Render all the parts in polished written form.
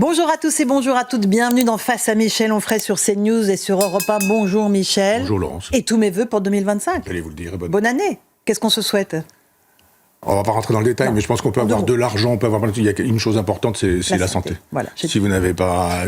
Bonjour à tous et bonjour à toutes. Bienvenue dans Face à Michel Onfray sur CNews et sur Europe 1. Bonjour Michel. Bonjour Laurence. Et tous mes vœux pour 2025. Allez vous le dire. Bonne année. Qu'est-ce qu'on se souhaite ? On va pas rentrer dans le détail, mais je pense qu'on peut avoir de l'argent, on peut avoir. Il y a une chose importante, c'est la santé. Voilà, si vous n'avez pas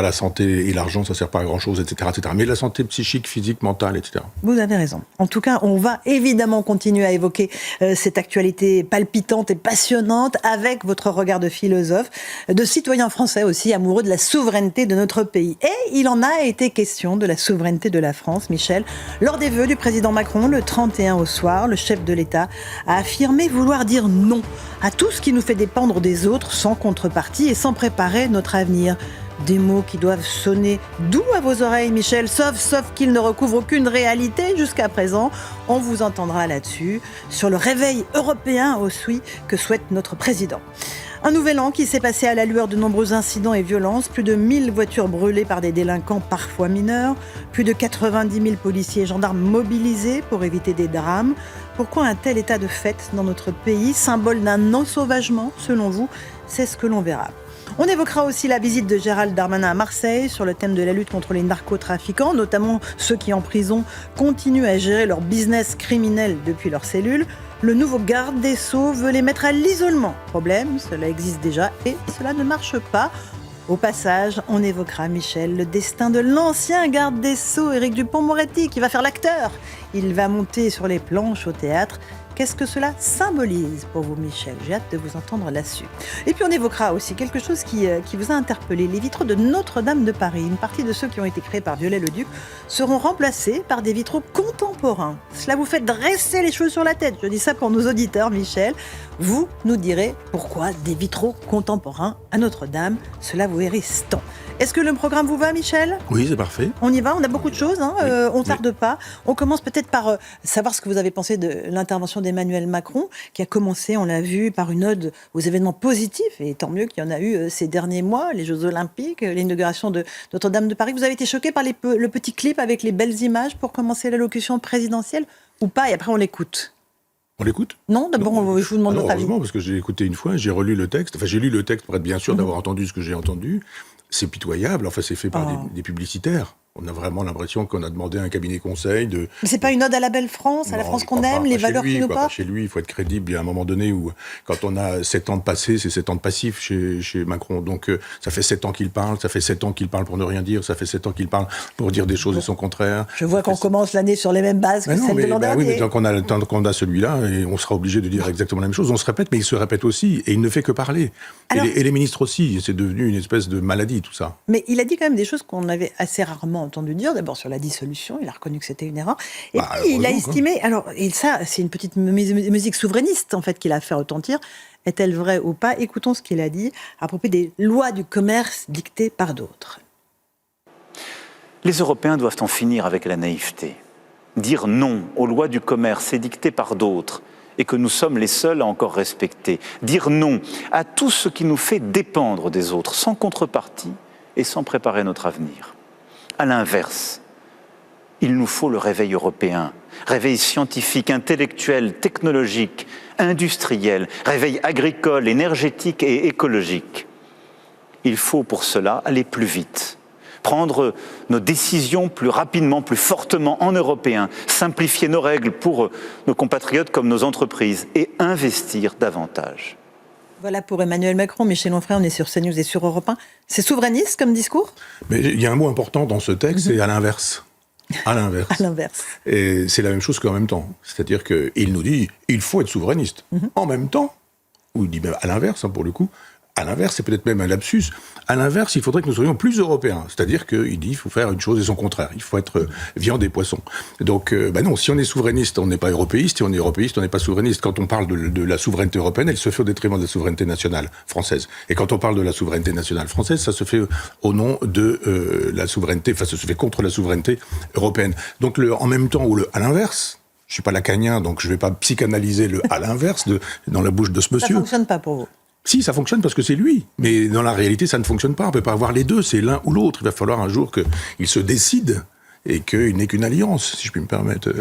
la santé et l'argent, ça sert pas à grand chose, etc., etc. Mais la santé psychique, physique, mentale, etc. Vous avez raison. En tout cas, on va évidemment continuer à évoquer cette actualité palpitante et passionnante avec votre regard de philosophe, de citoyen français aussi, amoureux de la souveraineté de notre pays. Et il en a été question de la souveraineté de la France, Michel. Lors des vœux du président Macron, le 31 au soir, le chef de l'État a affirmé vouloir dire non à tout ce qui nous fait dépendre des autres sans contrepartie et sans préparer notre avenir. Des mots qui doivent sonner doux à vos oreilles, Michel, sauf qu'ils ne recouvrent aucune réalité jusqu'à présent. On vous entendra là-dessus, sur le réveil européen aussi que souhaite notre président. Un nouvel an qui s'est passé à la lueur de nombreux incidents et violences, plus de 1000 voitures brûlées par des délinquants parfois mineurs, plus de 90 000 policiers et gendarmes mobilisés pour éviter des drames. Pourquoi un tel état de fait dans notre pays, symbole d'un ensauvagement selon vous ? C'est ce que l'on verra. On évoquera aussi la visite de Gérald Darmanin à Marseille sur le thème de la lutte contre les narcotrafiquants, notamment ceux qui en prison continuent à gérer leur business criminel depuis leur cellule. Le nouveau garde des Sceaux veut les mettre à l'isolement. Problème, cela existe déjà et cela ne marche pas. Au passage, on évoquera, Michel, le destin de l'ancien garde des Sceaux, Éric Dupond-Moretti, qui va faire l'acteur. Il va monter sur les planches au théâtre. Qu'est-ce que cela symbolise pour vous, Michel ? J'ai hâte de vous entendre là-dessus. Et puis on évoquera aussi quelque chose qui vous a interpellé. Les vitraux de Notre-Dame de Paris, une partie de ceux qui ont été créés par Viollet-le-Duc, seront remplacés par des vitraux contemporains. Cela vous fait dresser les cheveux sur la tête. Je dis ça pour nos auditeurs, Michel. Vous nous direz pourquoi des vitraux contemporains à Notre-Dame. Cela vous hérisse tant. Est-ce que le programme vous va, Michel ? Oui, c'est parfait. On y va, on a beaucoup de choses, hein. Oui, on ne tarde pas. On commence peut-être par savoir ce que vous avez pensé de l'intervention d'Emmanuel Macron, qui a commencé, on l'a vu, par une ode aux événements positifs, et tant mieux qu'il y en a eu ces derniers mois, les Jeux Olympiques, l'inauguration de Notre-Dame de Paris. Vous avez été choqué par le petit clip avec les belles images pour commencer l'allocution présidentielle, ou pas ? Et après, on l'écoute. On l'écoute ? Non, d'abord, je vous demande votre avis. Heureusement, parce que j'ai écouté une fois, j'ai relu le texte. Enfin, j'ai lu le texte pour être bien sûr d'avoir entendu ce que j'ai entendu. C'est pitoyable. Enfin, c'est fait par des publicitaires. On a vraiment l'impression qu'on a demandé à un cabinet conseil de... Mais c'est pas une ode à la belle France, à la France qu'on aime, les valeurs qui nous portent ? Chez lui, il faut être crédible. Il y a un moment donné où, quand on a 7 ans de passé, c'est 7 ans de passif chez Macron. Donc, ça fait 7 ans qu'il parle, ça fait 7 ans qu'il parle pour ne rien dire, ça fait 7 ans qu'il parle pour dire des choses et son contraire. Je vois qu'on commence l'année sur les mêmes bases que celle de l'an dernier. Oui, mais tant qu'on a celui-là, et on sera obligé de dire exactement la même chose. On se répète, mais il se répète aussi, et il ne fait que parler. Alors, et les ministres aussi. C'est devenu une espèce de maladie, tout ça. Mais il a dit quand même des choses qu'on avait assez rarement entendu dire. D'abord, sur la dissolution, il a reconnu que c'était une erreur. Et puis, il a estimé... Alors, et ça, c'est une petite musique souverainiste, en fait, qu'il a fait retentir. Est-elle vraie ou pas ? Écoutons ce qu'il a dit à propos des lois du commerce dictées par d'autres. Les Européens doivent en finir avec la naïveté. Dire non aux lois du commerce édictées par d'autres et que nous sommes les seuls à encore respecter. Dire non à tout ce qui nous fait dépendre des autres, sans contrepartie et sans préparer notre avenir. À l'inverse, il nous faut le réveil européen, réveil scientifique, intellectuel, technologique, industriel, réveil agricole, énergétique et écologique. Il faut pour cela aller plus vite, prendre nos décisions plus rapidement, plus fortement en européen, simplifier nos règles pour nos compatriotes comme nos entreprises et investir davantage. Voilà pour Emmanuel Macron. Michel Onfray, on est sur CNews et sur Europe 1. C'est souverainiste comme discours ? Mais il y a un mot important dans ce texte, c'est à l'inverse. À l'inverse. À l'inverse. Et c'est la même chose qu'en même temps. C'est-à-dire qu'il nous dit, il faut être souverainiste. En même temps, ou il dit même à l'inverse, pour le coup, à l'inverse, c'est peut-être même un lapsus. À l'inverse, il faudrait que nous soyons plus européens. C'est-à-dire qu'il dit qu'il faut faire une chose et son contraire. Il faut être viande et poisson. Donc, non, si on est souverainiste, on n'est pas européiste. Si on est européiste, on n'est pas souverainiste. Quand on parle de la souveraineté européenne, elle se fait au détriment de la souveraineté nationale française. Et quand on parle de la souveraineté nationale française, ça se fait au nom de la souveraineté, enfin, ça se fait contre la souveraineté européenne. Donc, en même temps, ou à l'inverse, je suis pas lacanien, donc je vais pas psychanalyser le à l'inverse dans la bouche de ce monsieur. Ça fonctionne pas pour vous ? Si, ça fonctionne parce que c'est lui. Mais dans la réalité, ça ne fonctionne pas. On ne peut pas avoir les deux, c'est l'un ou l'autre. Il va falloir un jour qu'il se décide et qu'il n'est qu'une alliance, si je puis me permettre.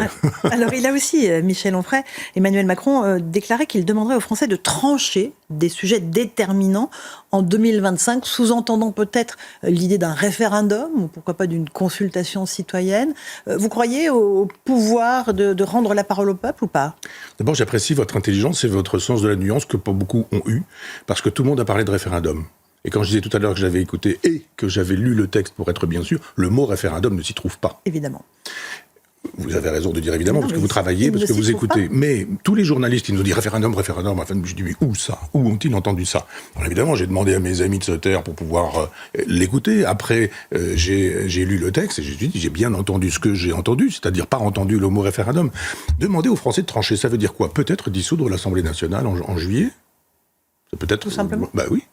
Alors, il a aussi, Michel Onfray, Emmanuel Macron déclaré qu'il demanderait aux Français de trancher des sujets déterminants en 2025, sous-entendant peut-être l'idée d'un référendum, ou pourquoi pas d'une consultation citoyenne. Vous croyez au pouvoir de rendre la parole au peuple ou pas ? D'abord, j'apprécie votre intelligence et votre sens de la nuance que pas beaucoup ont eu, parce que tout le monde a parlé de référendum. Et quand je disais tout à l'heure que j'avais écouté et que j'avais lu le texte pour être bien sûr, le mot référendum ne s'y trouve pas. Évidemment. Vous avez raison de dire évidemment, parce que vous travaillez, parce que vous écoutez. Mais tous les journalistes, ils nous disent référendum, enfin, je dis, mais où ça ? Où ont-ils entendu ça ? Alors évidemment, j'ai demandé à mes amis de se taire pour pouvoir l'écouter. Après, j'ai lu le texte et j'ai bien entendu ce que j'ai entendu, c'est-à-dire pas entendu le mot référendum. Demander aux Français de trancher, ça veut dire quoi ? Peut-être dissoudre l'Assemblée nationale en juillet ? Peut-être. Tout simplement. Bah oui.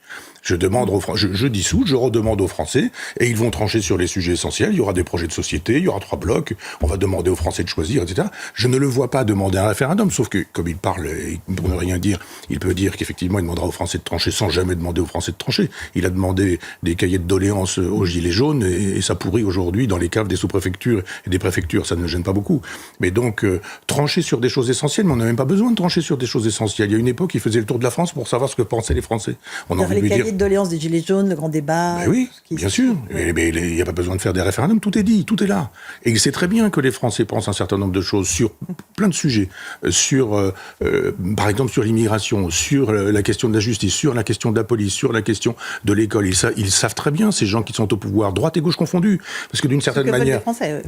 Je demande aux Français, je dissous, je redemande aux Français, et ils vont trancher sur les sujets essentiels. Il y aura des projets de société, il y aura 3 blocs, on va demander aux Français de choisir, etc. Je ne le vois pas demander un référendum, sauf que, comme il parle, pour ne rien dire, il peut dire qu'effectivement, il demandera aux Français de trancher sans jamais demander aux Français de trancher. Il a demandé des cahiers de doléances aux Gilets jaunes, et ça pourrit aujourd'hui dans les caves des sous-préfectures et des préfectures, ça ne me gêne pas beaucoup. Mais donc, trancher sur des choses essentielles, mais on n'a même pas besoin de trancher sur des choses essentielles. Il y a une époque, il faisait le tour de la France pour savoir ce que pensaient les Français. On a envie de lui dire... de doléances des Gilets jaunes, le grand débat... Ben oui, bien sûr. Mais il n'y a pas besoin de faire des référendums, tout est dit, tout est là. Et c'est très bien que les Français pensent un certain nombre de choses sur plein de sujets. Par exemple, sur l'immigration, sur la question de la justice, sur la question de la police, sur la question de l'école. Ils savent très bien, ces gens qui sont au pouvoir, droite et gauche confondus. Parce que d'une certaine manière...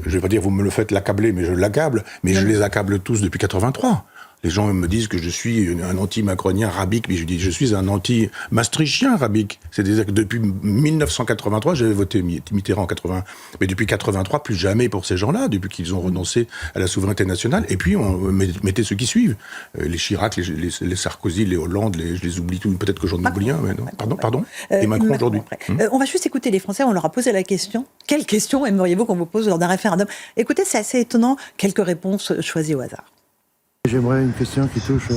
Je ne vais pas dire, vous me le faites l'accabler, mais je l'accable. Mais je les accable tous depuis 83. Les gens me disent que je suis un anti-macronien rabique, mais je dis je suis un anti-maastrichtien rabique. C'est-à-dire que depuis 1983, j'avais voté Mitterrand en 80, mais depuis 83, plus jamais pour ces gens-là, depuis qu'ils ont renoncé à la souveraineté nationale. Et puis, on mettait ceux qui suivent. Les Chirac, les Sarkozy, les Hollande, je les oublie tous. Peut-être que j'en oublie un, mais non. Pardon. Et Macron aujourd'hui. On va juste écouter les Français, on leur a posé la question. Quelle question aimeriez-vous qu'on vous pose lors d'un référendum ? Écoutez, c'est assez étonnant. Quelques réponses choisies au hasard. J'aimerais une question qui touche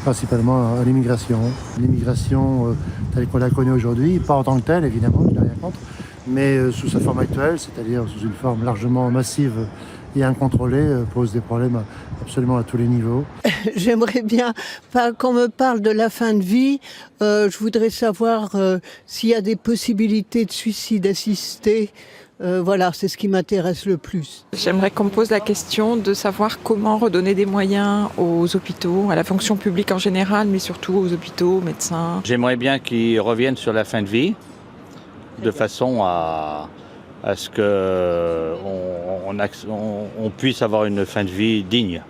principalement à l'immigration. L'immigration telle qu'on la connaît aujourd'hui, pas en tant que telle évidemment, je n'ai rien contre, mais sous sa forme actuelle, c'est-à-dire sous une forme largement massive et incontrôlée, pose des problèmes absolument à tous les niveaux. J'aimerais bien, qu'on me parle de la fin de vie, je voudrais savoir s'il y a des possibilités de suicide assisté. Voilà, c'est ce qui m'intéresse le plus. J'aimerais qu'on me pose la question de savoir comment redonner des moyens aux hôpitaux, à la fonction publique en général, mais surtout aux hôpitaux, aux médecins. J'aimerais bien qu'ils reviennent sur la fin de vie, de façon à ce qu'on puisse avoir une fin de vie digne.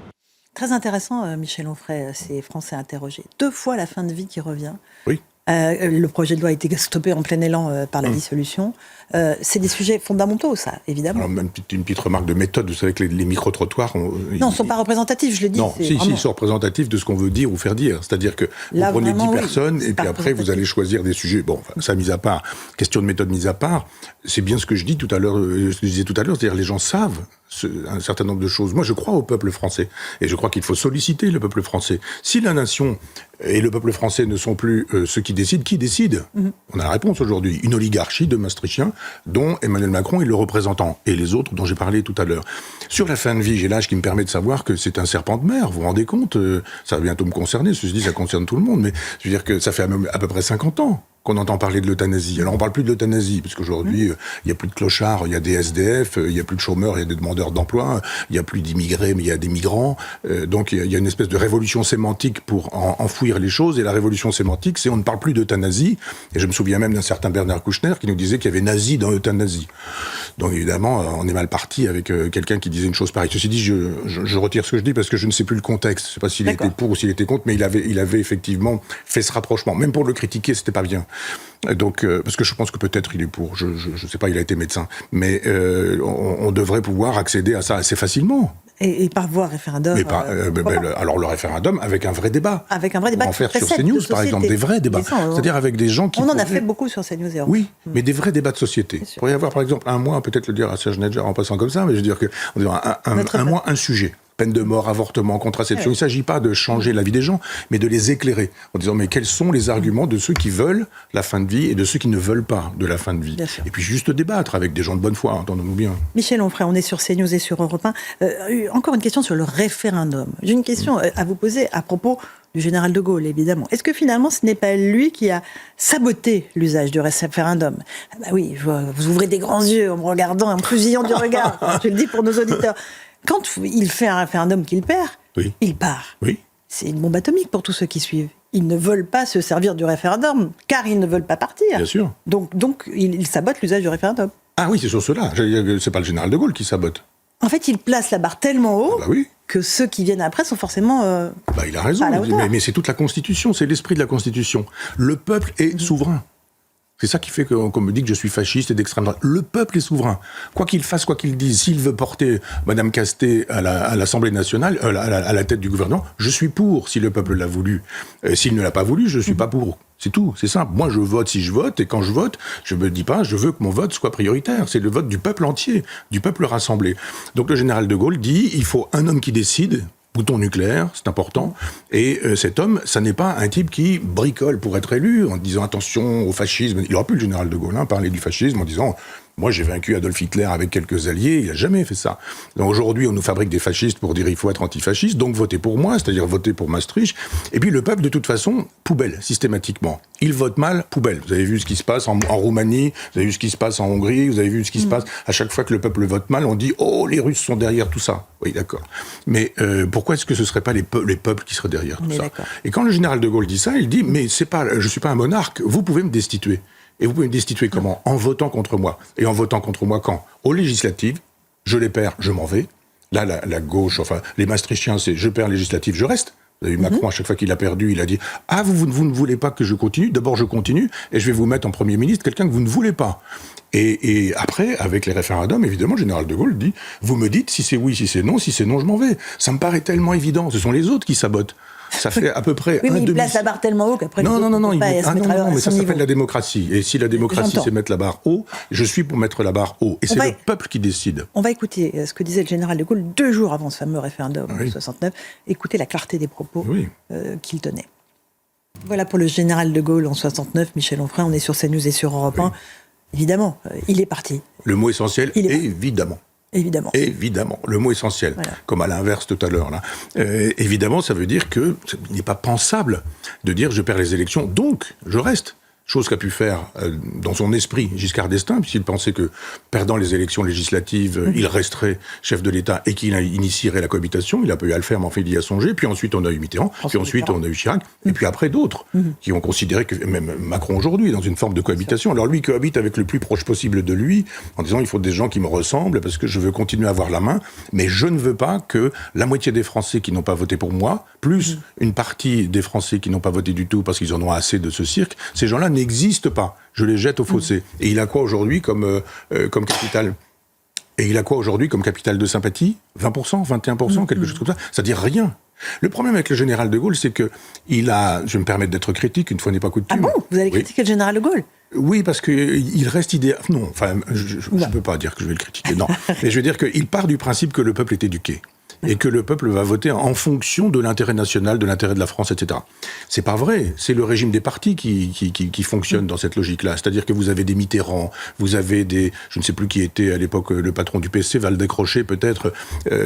Très intéressant, Michel Onfray, ces Français interrogés. 2 fois la fin de vie qui revient. Oui. Le projet de loi a été stoppé en plein élan par la dissolution. C'est des sujets fondamentaux, ça, évidemment. Alors, même une petite remarque de méthode, vous savez que les micro-trottoirs... Non, ils ne sont pas représentatifs, je l'ai dit. Non, ils sont représentatifs de ce qu'on veut dire ou faire dire. C'est-à-dire que là, vous prenez vraiment, 10 personnes et puis après, vous allez choisir des sujets. Bon, ça mis à part, question de méthode mise à part, c'est bien ce que je dis tout à l'heure, c'est-à-dire les gens savent un certain nombre de choses. Moi, je crois au peuple français et je crois qu'il faut solliciter le peuple français. Si la nation et le peuple français ne sont plus ceux qui décident, qui décide ? On a la réponse aujourd'hui. Une oligarchie de Maastrichtiens dont Emmanuel Macron est le représentant et les autres dont j'ai parlé tout à l'heure. Sur la fin de vie, j'ai l'âge qui me permet de savoir que c'est un serpent de mer. Vous vous rendez compte ? Ça va bientôt me concerner. Ceci dit, ça concerne tout le monde. Mais je veux dire que ça fait à peu près 50 ans qu'on entend parler de l'euthanasie. Alors on parle plus de l'euthanasie, parce qu'aujourd'hui, il y a plus de clochards, il y a des SDF, il y a plus de chômeurs, il y a des demandeurs d'emploi, il y a plus d'immigrés, mais il y a des migrants. Donc il y a une espèce de révolution sémantique pour enfouir les choses, et la révolution sémantique, c'est on ne parle plus d'euthanasie, et je me souviens même d'un certain Bernard Kouchner qui nous disait qu'il y avait nazi dans euthanasie. Donc évidemment, on est mal parti avec quelqu'un qui disait une chose pareille. Ceci dit, je retire ce que je dis, parce que je ne sais plus le contexte. Je ne sais pas s'il était pour ou s'il était contre, mais il avait effectivement fait ce rapprochement. Même pour le critiquer, c'était pas bien. Donc, parce que je pense que peut-être il est pour, je sais pas, il a été médecin, mais on devrait pouvoir accéder à ça assez facilement. Et par voie référendum. Alors le référendum avec un vrai débat. Avec un vrai débat. On va en faire sur CNews, par exemple, des vrais débats. C'est-à-dire avec des gens qui... On en a fait beaucoup sur CNews et Europe. Oui, mais des vrais débats de société. Il pourrait y avoir, par exemple, un mois, peut-être le dire à Serge Nedjar en passant comme ça, mais je veux dire que un mois, un sujet. Peine de mort, avortement, contraception. Il ne s'agit pas de changer la vie des gens, mais de les éclairer en disant mais quels sont les arguments de ceux qui veulent la fin de vie et de ceux qui ne veulent pas de la fin de vie. Et puis juste débattre avec des gens de bonne foi, entendons-nous bien. Michel Onfray, on est sur CNews et sur Europe 1. Encore une question sur le référendum. J'ai une question à vous poser à propos du général de Gaulle, évidemment. Est-ce que finalement, ce n'est pas lui qui a saboté l'usage du référendum ? Oui, vous ouvrez des grands yeux en me regardant, en fusillant du regard. Je le dis pour nos auditeurs. Quand il fait un référendum qu'il perd, il part. Oui. C'est une bombe atomique pour tous ceux qui suivent. Ils ne veulent pas se servir du référendum, car ils ne veulent pas partir. Bien sûr. Donc il sabote l'usage du référendum. Ah oui, c'est sur cela. C'est pas le général de Gaulle qui sabote. En fait, il place la barre tellement haut Oui. que ceux qui viennent après sont forcément il a raison, pas à la hauteur. mais c'est toute la Constitution, c'est l'esprit de la Constitution. Le peuple est souverain. C'est ça qui fait qu'on me dit que je suis fasciste et d'extrême droite. Le peuple est souverain. Quoi qu'il fasse, quoi qu'il dise, s'il veut porter Madame Castet à l'Assemblée nationale, à la tête du gouvernement, je suis pour, si le peuple l'a voulu. S'il ne l'a pas voulu, je ne suis pas pour. C'est tout, c'est simple. Moi, je vote si je vote, et quand je vote, je me dis pas, je veux que mon vote soit prioritaire. C'est le vote du peuple entier, du peuple rassemblé. Donc le général de Gaulle dit, il faut un homme qui décide, bouton nucléaire, c'est important. Et cet homme, ça n'est pas un type qui bricole pour être élu, en disant attention au fascisme. Il aurait pu, le général de Gaulle, parler du fascisme en disant moi j'ai vaincu Adolf Hitler avec quelques alliés, il n'a jamais fait ça. Donc aujourd'hui, on nous fabrique des fascistes pour dire il faut être antifasciste, donc votez pour moi, c'est-à-dire votez pour Maastricht. Et puis le peuple, de toute façon, poubelle, systématiquement. Il vote mal, poubelle. Vous avez vu ce qui se passe en Roumanie, vous avez vu ce qui se passe en Hongrie, vous avez vu ce qui se passe. À chaque fois que le peuple vote mal, on dit oh, les Russes sont derrière tout ça. Oui, d'accord. Mais pourquoi est-ce que ce ne seraient pas les peuples qui seraient derrière tout ça ? Et quand le général de Gaulle dit ça, il dit mais je ne suis pas un monarque, vous pouvez me destituer. Et vous pouvez me destituer comment ? En votant contre moi. Et en votant contre moi quand ? Aux législatives, je les perds, je m'en vais. Là, la gauche, enfin, les Maastrichtiens, c'est je perds législatives, je reste. Vous avez vu Macron, à chaque fois qu'il a perdu, il a dit « Ah, vous ne voulez pas que je continue ? D'abord, je continue, et je vais vous mettre en Premier ministre quelqu'un que vous ne voulez pas. » Et après, avec les référendums, évidemment, le général de Gaulle dit « Vous me dites si c'est oui, si c'est non, je m'en vais. » Ça me paraît tellement évident. Ce sont les autres qui sabotent. Ça fait à peu près mais il place la barre tellement haut qu'après... Non, mais ça s'appelle la démocratie. Et si la démocratie, c'est mettre la barre haut, je suis pour mettre la barre haut. Et c'est le peuple qui décide. On va écouter ce que disait le général de Gaulle 2 jours avant ce fameux référendum de 69. Écoutez la clarté des propos qu'il tenait. Voilà pour le général de Gaulle en 69. Michel Onfray, on est sur CNews et sur Europe 1. Évidemment, il est parti. Le mot essentiel, évidemment. Évidemment, le mot essentiel, comme à l'inverse tout à l'heure. Là. Évidemment, ça veut dire qu'il n'est pas pensable de dire je perds les élections, donc je reste. Chose qu'a pu faire dans son esprit Giscard d'Estaing, puisqu'il pensait que, perdant les élections législatives, il resterait chef de l'État et qu'il initierait la cohabitation. Il a pas eu à le faire, mais enfin il y a songé. Puis ensuite on a eu Mitterrand, puis ensuite on a eu Chirac, et puis après d'autres, qui ont considéré que, même Macron aujourd'hui, dans une forme de cohabitation. Alors lui, il cohabite avec le plus proche possible de lui, en disant il faut des gens qui me ressemblent, parce que je veux continuer à avoir la main, mais je ne veux pas que la moitié des Français qui n'ont pas voté pour moi, plus une partie des Français qui n'ont pas voté du tout parce qu'ils en ont assez de ce cirque, ces gens-là n'existe pas. Je les jette au fossé. Et il a quoi aujourd'hui comme capital ? Et il a quoi aujourd'hui comme capital de sympathie ? 20%, 21%, quelque chose comme ça. C'est-à-dire rien. Le problème avec le général de Gaulle, c'est que il a... Je vais me permettre d'être critique, une fois n'est pas coutume. Ah bon ? Vous allez critiquer le général de Gaulle ? Oui, parce qu'il reste idéal... Non, enfin, je ne peux pas dire que je vais le critiquer, non. Mais je veux dire qu'il part du principe que le peuple est éduqué. Et que le peuple va voter en fonction de l'intérêt national, de l'intérêt de la France, etc. C'est pas vrai. C'est le régime des partis qui fonctionne dans cette logique-là. C'est-à-dire que vous avez des Mitterrand, vous avez des... Je ne sais plus qui était à l'époque le patron du PC, Valdez-Crochet peut-être,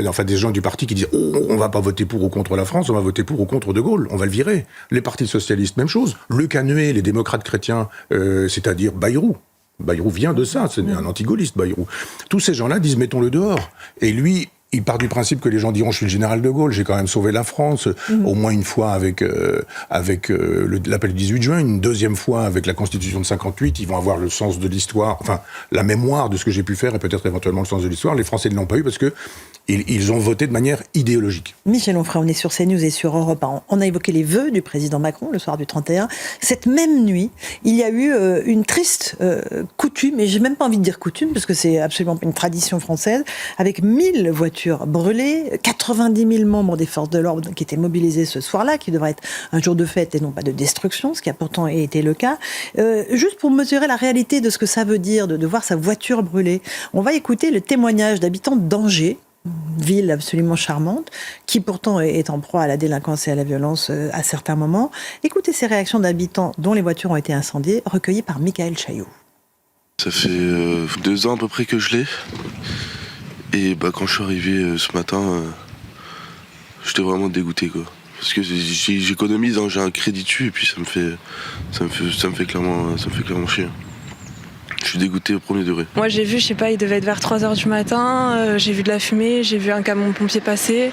enfin des gens du parti qui disaient « Oh, on va pas voter pour ou contre la France, on va voter pour ou contre De Gaulle, on va le virer. » Les partis socialistes, même chose. Le Canuet, les démocrates chrétiens, c'est-à-dire Bayrou. Bayrou vient de ça, c'est un anti-gaulliste, Bayrou. Tous ces gens-là disent « Mettons-le dehors. » Et lui... Il part du principe que les gens diront « Je suis le général de Gaulle, j'ai quand même sauvé la France, au moins une fois avec l'appel du 18 juin, une deuxième fois avec la Constitution de 58, ils vont avoir le sens de l'histoire, enfin, la mémoire de ce que j'ai pu faire et peut-être éventuellement le sens de l'histoire. Les Français ne l'ont pas eu parce que ils ont voté de manière idéologique. Michel Onfray, on est sur CNews et sur Europe 1. On a évoqué les vœux du président Macron le soir du 31. Cette même nuit, il y a eu une triste coutume, et j'ai même pas envie de dire coutume, parce que c'est absolument pas une tradition française, avec 1000 voitures brûlées, 90 000 membres des forces de l'ordre qui étaient mobilisés ce soir-là, qui devrait être un jour de fête et non pas de destruction, ce qui a pourtant été le cas. Juste pour mesurer la réalité de ce que ça veut dire de voir sa voiture brûlée, on va écouter le témoignage d'habitants d'Angers, ville absolument charmante, qui pourtant est en proie à la délinquance et à la violence à certains moments. Écoutez ces réactions d'habitants dont les voitures ont été incendiées, recueillies par Michael Chaillot. Ça fait 2 ans à peu près que je l'ai. Et quand je suis arrivé ce matin, j'étais vraiment dégoûté, quoi. Parce que j'économise, hein, j'ai un crédit dessus et puis ça me fait clairement chier. Je suis dégoûté au premier degré. Moi j'ai vu, je sais pas, il devait être vers 3h du matin, j'ai vu de la fumée, j'ai vu un camion pompier passer.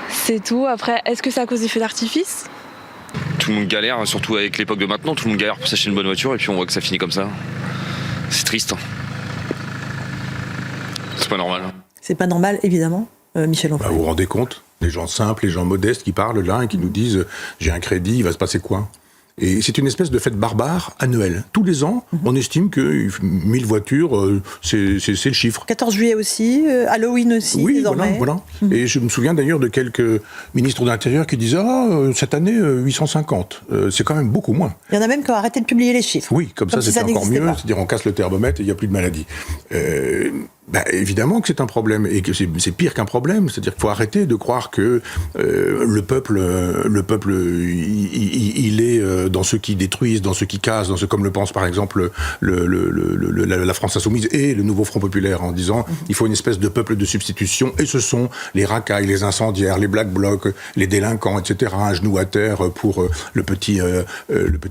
C'est tout. Après, est-ce que c'est à cause des feux d'artifice ? Tout le monde galère, surtout avec l'époque de maintenant, tout le monde galère pour s'acheter une bonne voiture et puis on voit que ça finit comme ça. C'est triste. C'est pas normal. C'est pas normal, évidemment, Michel Onfray. Vous vous rendez compte ? Les gens simples, les gens modestes qui parlent là et qui nous disent « j'ai un crédit, il va se passer quoi ?» Et c'est une espèce de fête barbare annuelle. Tous les ans, on estime que 1000 voitures, c'est le chiffre. 14 juillet aussi, Halloween aussi, oui, désormais. Voilà. Et je me souviens d'ailleurs de quelques ministres de l'Intérieur qui disaient « Ah, cette année, 850. C'est quand même beaucoup moins. » Il y en a même qui ont arrêté de publier les chiffres. Oui, comme ça, si c'était encore mieux. pas. C'est-à-dire, on casse le thermomètre et il n'y a plus de maladie. Évidemment que c'est un problème, et que c'est pire qu'un problème. C'est-à-dire qu'il faut arrêter de croire que le peuple, il est dans ceux qui détruisent, dans ceux qui cassent, comme le pense par exemple la France Insoumise et le Nouveau Front Populaire, en disant il faut une espèce de peuple de substitution, et ce sont les racailles, les incendiaires, les black blocs, les délinquants, etc., un genou à terre pour le petit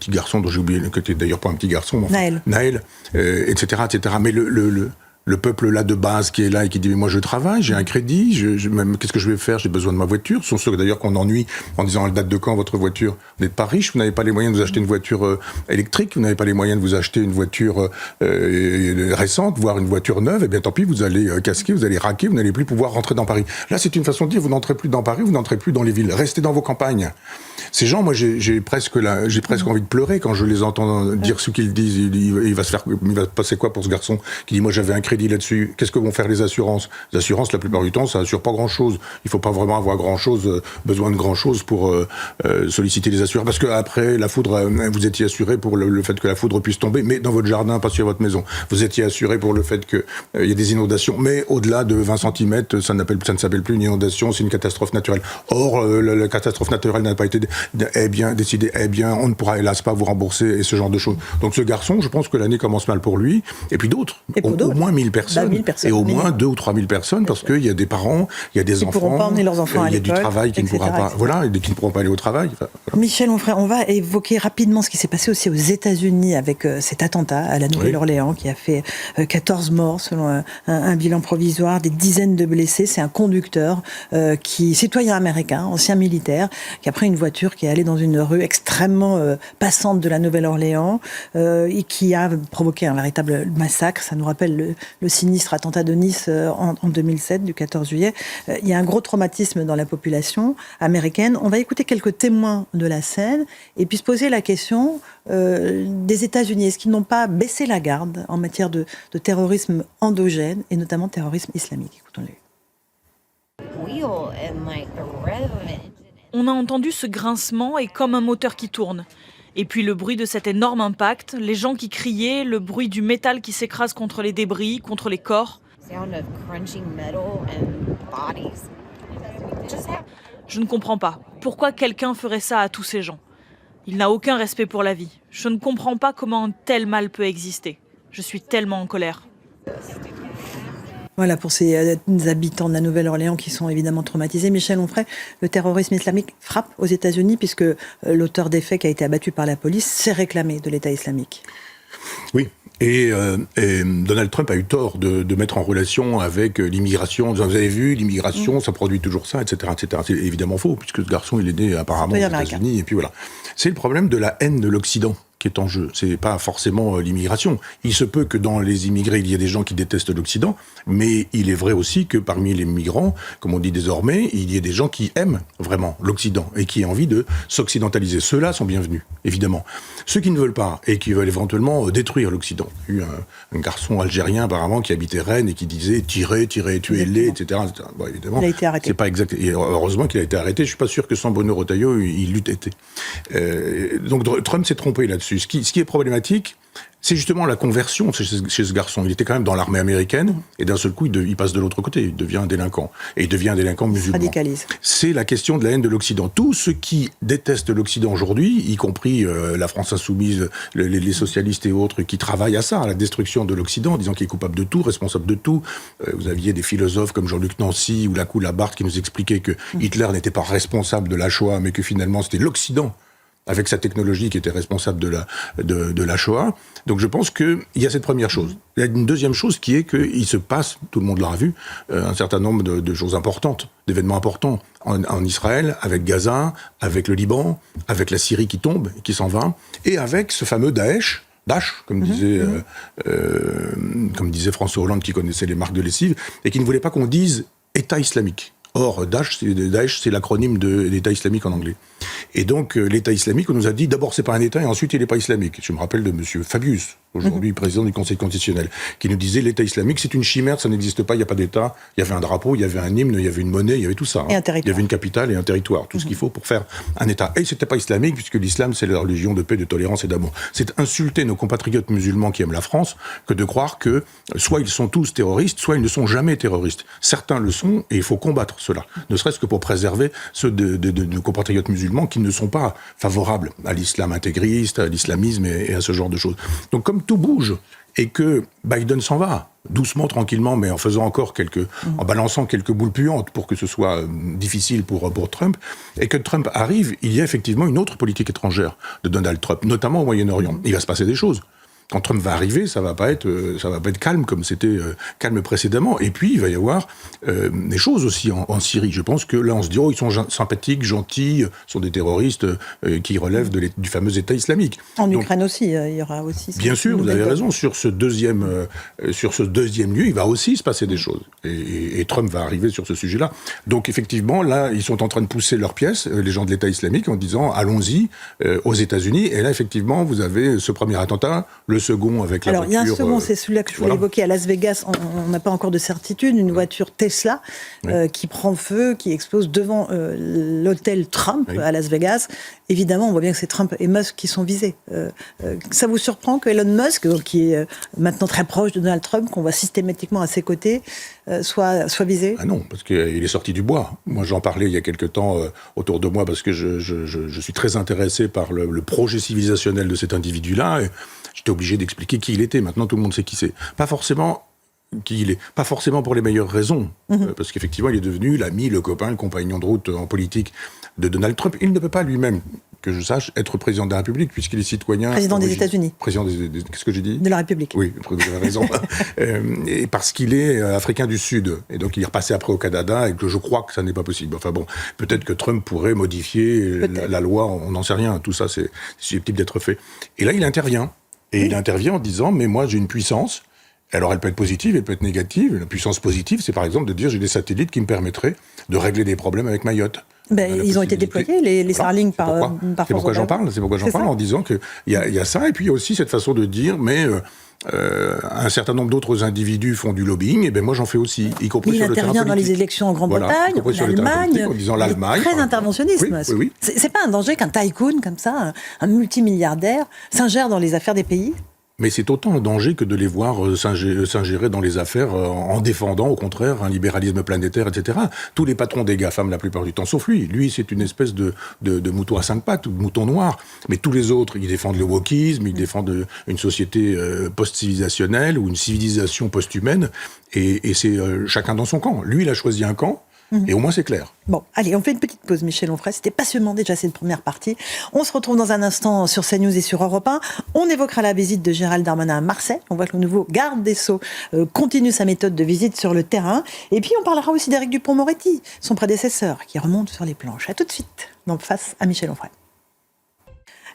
garçon dont j'ai oublié, qui était d'ailleurs pas un petit garçon, Naël, etc., etc. Mais le peuple là de base qui est là et qui dit mais moi je travaille, j'ai un crédit, qu'est-ce que je vais faire, j'ai besoin de ma voiture. Ce sont ceux d'ailleurs qu'on ennuie en disant elle date de quand votre voiture. Vous n'êtes pas riche, vous n'avez pas les moyens de vous acheter une voiture électrique, vous n'avez pas les moyens de vous acheter une voiture récente, voire une voiture neuve, et bien tant pis, vous allez casquer, vous allez raquer, vous n'allez plus pouvoir rentrer dans Paris. Là c'est une façon de dire vous n'entrez plus dans Paris, vous n'entrez plus dans les villes, restez dans vos campagnes. Ces gens, moi j'ai presque envie de pleurer quand je les entends dire ce qu'ils disent. Il va passer quoi pour ce garçon qui dit moi j'avais un crédit là-dessus. Qu'est-ce que vont faire les assurances ? Les assurances, la plupart du temps, ça assure pas grand-chose. Il faut pas vraiment avoir besoin de grand-chose pour solliciter les assureurs. Parce qu'après la foudre, vous étiez assuré pour le fait que la foudre puisse tomber, mais dans votre jardin, pas sur votre maison. Vous étiez assuré pour le fait qu'il y ait des inondations, mais au-delà de 20 cm, ça ne s'appelle plus une inondation, c'est une catastrophe naturelle. Or, la catastrophe naturelle n'a pas été décidée. On ne pourra hélas pas vous rembourser et ce genre de choses. Donc ce garçon, je pense que l'année commence mal pour lui, et puis d'autres. Au moins 1000 personnes, 1000 personnes, et au moins 2 ou 3 000 personnes, parce qu'il y a des parents, il y a des enfants, pourront pas emmener leurs enfants à il y a du l'école, travail qui ne pourra pas, etc. qui ne pourront pas aller au travail. Voilà. Michel Onfray, on va évoquer rapidement ce qui s'est passé aussi aux États-Unis avec cet attentat à la Nouvelle-Orléans qui a fait 14 morts selon un bilan provisoire, des dizaines de blessés. C'est un conducteur citoyen américain, ancien militaire, qui a pris une voiture qui est allée dans une rue extrêmement passante de la Nouvelle-Orléans et qui a provoqué un véritable massacre. Ça nous rappelle le sinistre attentat de Nice en 2007, du 14 juillet. Il y a un gros traumatisme dans la population américaine. On va écouter quelques témoins de la scène et puis se poser la question des États-Unis. Est-ce qu'ils n'ont pas baissé la garde en matière de terrorisme endogène et notamment terrorisme islamique ? Écoutons-les. On a entendu ce grincement et comme un moteur qui tourne. Et puis le bruit de cet énorme impact, les gens qui criaient, le bruit du métal qui s'écrase contre les débris, contre les corps. Je ne comprends pas. Pourquoi quelqu'un ferait ça à tous ces gens ? Il n'a aucun respect pour la vie. Je ne comprends pas comment un tel mal peut exister. Je suis tellement en colère. Voilà pour ces habitants de la Nouvelle-Orléans qui sont évidemment traumatisés. Michel Onfray, le terrorisme islamique frappe aux États-Unis puisque l'auteur des faits qui a été abattu par la police s'est réclamé de l'État islamique. Oui. Et Donald Trump a eu tort de mettre en relation avec l'immigration. Vous avez vu, l'immigration, ça produit toujours ça, etc., etc. C'est évidemment faux, puisque ce garçon, il est né apparemment aux États-Unis. Et puis voilà. C'est le problème de la haine de l'Occident qui est en jeu. C'est pas forcément l'immigration. Il se peut que dans les immigrés, il y ait des gens qui détestent l'Occident, mais il est vrai aussi que parmi les migrants, comme on dit désormais, il y a des gens qui aiment vraiment l'Occident et qui ont envie de s'occidentaliser. Ceux-là sont bienvenus, évidemment. Ceux qui ne veulent pas et qui veulent éventuellement détruire l'Occident. Il y a eu un garçon algérien apparemment qui habitait Rennes et qui disait « tirez, tuez-les », etc. Bon, évidemment, il a été arrêté. C'est pas exact. Et heureusement qu'il a été arrêté. Je suis pas sûr que sans Bruno Retailleau, il l'eût été. Donc Trump s'est trompé là-dessus. là-dessus. Ce qui est problématique, c'est justement la conversion chez ce garçon. Il était quand même dans l'armée américaine, et d'un seul coup, il passe de l'autre côté. Il devient un délinquant. Et il devient un délinquant musulman. Radicalise. C'est la question de la haine de l'Occident. Tous ceux qui détestent l'Occident aujourd'hui, y compris la France insoumise, les socialistes et autres, qui travaillent à ça, à la destruction de l'Occident, en disant qu'il est coupable de tout, responsable de tout. Vous aviez des philosophes comme Jean-Luc Nancy ou Lacou Labarthe qui nous expliquaient que Hitler n'était pas responsable de la Shoah, mais que finalement c'était l'Occident, avec sa technologie, qui était responsable de la Shoah. Donc je pense qu'il y a cette première chose. Il y a une deuxième chose qui est qu'il se passe, tout le monde l'aura vu, un certain nombre de choses importantes, d'événements importants en Israël, avec Gaza, avec le Liban, avec la Syrie qui tombe, qui s'en va, et avec ce fameux Daesh, comme disait François Hollande, qui connaissait les marques de lessive, et qui ne voulait pas qu'on dise État islamique. Or, Daesh, c'est l'acronyme de l'État islamique en anglais. Et donc, l'État islamique, on nous a dit, d'abord, c'est pas un État, et ensuite, il n'est pas islamique. Je me rappelle de monsieur Fabius, aujourd'hui président du Conseil constitutionnel, qui nous disait, l'État islamique, c'est une chimère, ça n'existe pas, il n'y a pas d'État. Il y avait un drapeau, il y avait un hymne, il y avait une monnaie, il y avait tout ça. Et un territoire. Il y avait une capitale et un territoire, tout ce qu'il faut pour faire un État. Et c'était pas islamique, puisque l'islam, c'est la religion de paix, de tolérance et d'amour. C'est insulter nos compatriotes musulmans qui aiment la France que de croire que soit ils sont tous terroristes, soit ils ne sont jamais terroristes. Certains le sont, et il faut combattre cela. Ne serait-ce que pour préserver ceux de nos compatriotes musulmans qui ne sont pas favorables à l'islam intégriste, à l'islamisme et à ce genre de choses. Donc comme tout bouge et que Biden s'en va, doucement, tranquillement, mais en faisant encore en balançant quelques boules puantes pour que ce soit difficile pour Trump, et que Trump arrive, il y a effectivement une autre politique étrangère de Donald Trump, notamment au Moyen-Orient. Il va se passer des choses. Quand Trump va arriver, ça va pas être calme comme c'était calme précédemment. Et puis il va y avoir des choses aussi en Syrie. Je pense que là on se dit ils sont sympathiques, gentils, sont des terroristes qui relèvent du fameux État islamique. En Ukraine aussi, il y aura aussi. Bien sûr, vous avez raison. Sur ce deuxième lieu, il va aussi se passer des choses. Et Trump va arriver sur ce sujet-là. Donc effectivement, là, ils sont en train de pousser leurs pièces, les gens de l'État islamique, en disant allons-y aux États-Unis. Et là, effectivement, vous avez ce premier attentat. Le second avec la voiture... Alors, il y a un second, c'est celui-là que je voulais évoquer. À Las Vegas, on n'a pas encore de certitude. Une voiture Tesla qui prend feu, qui explose devant l'hôtel Trump à Las Vegas. Évidemment, on voit bien que c'est Trump et Musk qui sont visés. Ça vous surprend que Elon Musk, qui est maintenant très proche de Donald Trump, qu'on voit systématiquement à ses côtés, soit visé? Ah non, parce qu'il est sorti du bois. Moi, j'en parlais il y a quelque temps autour de moi, parce que je suis très intéressé par le projet civilisationnel de cet individu-là. Et j'étais obligé d'expliquer qui il était. Maintenant, tout le monde sait qui c'est. Pas forcément qui il est. Pas forcément pour les meilleures raisons. Parce qu'effectivement, il est devenu l'ami, le copain, le compagnon de route en politique de Donald Trump. Il ne peut pas lui-même, que je sache, être président de la République, puisqu'il est citoyen... Président des États-Unis. Président qu'est-ce que j'ai dit? De la République. Oui, vous avez raison. Et parce qu'il est africain du Sud. Et donc, il est repassé après au Canada, et que je crois que ça n'est pas possible. Enfin bon, peut-être que Trump pourrait modifier la loi, on n'en sait rien. Tout ça, c'est susceptible d'être fait. Et là, il intervient. Et il intervient en disant, mais moi, j'ai une puissance. Alors, elle peut être positive, elle peut être négative. La puissance positive, c'est par exemple de dire, j'ai des satellites qui me permettraient de régler des problèmes avec Mayotte. Ils ont été déployés, les Starlink, par C'est pourquoi j'en parle. C'est pourquoi j'en parle, en disant qu'il y a ça. Et puis, il y a aussi cette façon de dire, mais... un certain nombre d'autres individus font du lobbying, et ben moi j'en fais aussi, y compris sur le terrain politique. Il intervient dans les élections en Grande-Bretagne, en Allemagne, en disant l'Allemagne. Très interventionniste. Oui. C'est pas un danger qu'un tycoon comme ça, un multimilliardaire, s'ingère dans les affaires des pays? Mais c'est autant un danger que de les voir s'ingérer dans les affaires en défendant, au contraire, un libéralisme planétaire, etc. Tous les patrons des GAFAM, la plupart du temps, sauf lui. Lui, c'est une espèce de mouton à 5 pattes, ou de mouton noir. Mais tous les autres, ils défendent le wokisme, ils défendent une société post-civilisationnelle ou une civilisation post-humaine. Et c'est chacun dans son camp. Lui, il a choisi un camp. Et au moins, c'est clair. Bon, allez, on fait une petite pause, Michel Onfray. C'était passionnant déjà cette première partie. On se retrouve dans un instant sur CNews et sur Europe 1. On évoquera la visite de Gérald Darmanin à Marseille. On voit que le nouveau garde des Sceaux continue sa méthode de visite sur le terrain. Et puis, on parlera aussi d'Éric Dupond-Moretti, son prédécesseur, qui remonte sur les planches. À tout de suite, donc face à Michel Onfray.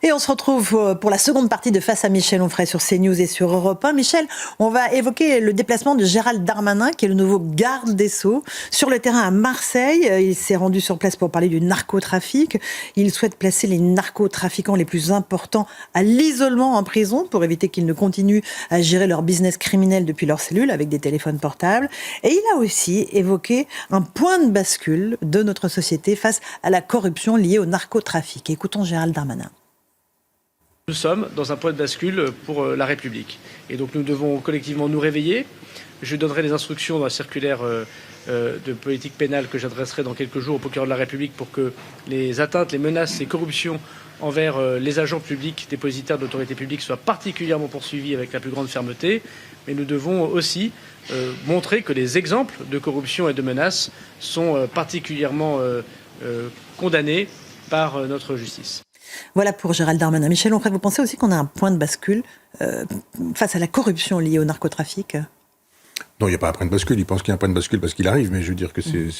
Et on se retrouve pour la seconde partie de Face à Michel Onfray sur CNews et sur Europe 1. Michel, on va évoquer le déplacement de Gérald Darmanin, qui est le nouveau garde des Sceaux, sur le terrain à Marseille. Il s'est rendu sur place pour parler du narcotrafic. Il souhaite placer les narcotrafiquants les plus importants à l'isolement en prison pour éviter qu'ils ne continuent à gérer leur business criminel depuis leur cellule avec des téléphones portables. Et il a aussi évoqué un point de bascule de notre société face à la corruption liée au narcotrafic. Écoutons Gérald Darmanin. Nous sommes dans un point de bascule pour la République. Et donc nous devons collectivement nous réveiller. Je donnerai les instructions dans la circulaire de politique pénale que j'adresserai dans quelques jours au procureur de la République pour que les atteintes, les menaces et corruptions envers les agents publics dépositaires de l'autorité publique soient particulièrement poursuivis avec la plus grande fermeté. Mais nous devons aussi montrer que les exemples de corruption et de menaces sont particulièrement condamnés par notre justice. Voilà pour Gérald Darmanin. Michel Onfray, vous pensez aussi qu'on a un point de bascule face à la corruption liée au narcotrafic ? Non, il n'y a pas un point de bascule. Il pense qu'il y a un point de bascule parce qu'il arrive, mais je veux dire que je ne vais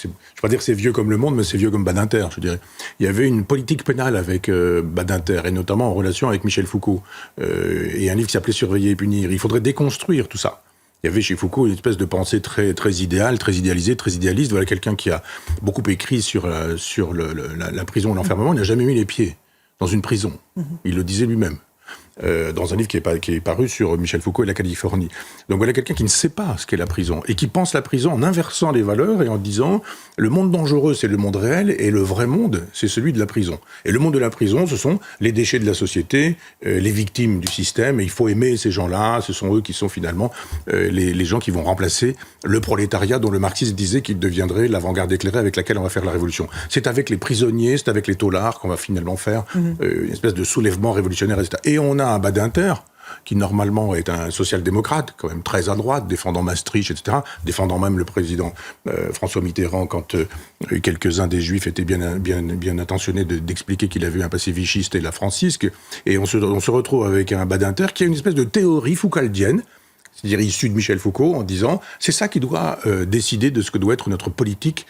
pas dire que c'est vieux comme le monde, mais c'est vieux comme Badinter, je dirais. Il y avait une politique pénale avec Badinter, et notamment en relation avec Michel Foucault, et un livre qui s'appelait Surveiller et punir. Il faudrait déconstruire tout ça. Il y avait chez Foucault une espèce de pensée très, très idéale, très idéalisée, très idéaliste. Voilà quelqu'un qui a beaucoup écrit sur la prison et l'enfermement. Il n'a jamais mis les pieds dans une prison. Il le disait lui-même. Dans un livre qui est paru sur Michel Foucault et la Californie. Donc voilà quelqu'un qui ne sait pas ce qu'est la prison et qui pense la prison en inversant les valeurs et en disant le monde dangereux c'est le monde réel et le vrai monde c'est celui de la prison. Et le monde de la prison ce sont les déchets de la société, les victimes du système, et il faut aimer ces gens-là, ce sont eux qui sont finalement les gens qui vont remplacer le prolétariat dont le marxisme disait qu'il deviendrait l'avant-garde éclairée avec laquelle on va faire la révolution. C'est avec les prisonniers, c'est avec les taulards qu'on va finalement faire une espèce de soulèvement révolutionnaire, etc. Et on a un Badinter, qui normalement est un social-démocrate, quand même très à droite, défendant Maastricht, etc., défendant même le président François Mitterrand quand quelques-uns des Juifs étaient bien intentionnés d'expliquer qu'il avait un passé vichiste et la francisque. Et on se retrouve avec un Badinter qui a une espèce de théorie foucaldienne, c'est-à-dire issu de Michel Foucault, en disant c'est ça qui doit décider de ce que doit être notre politique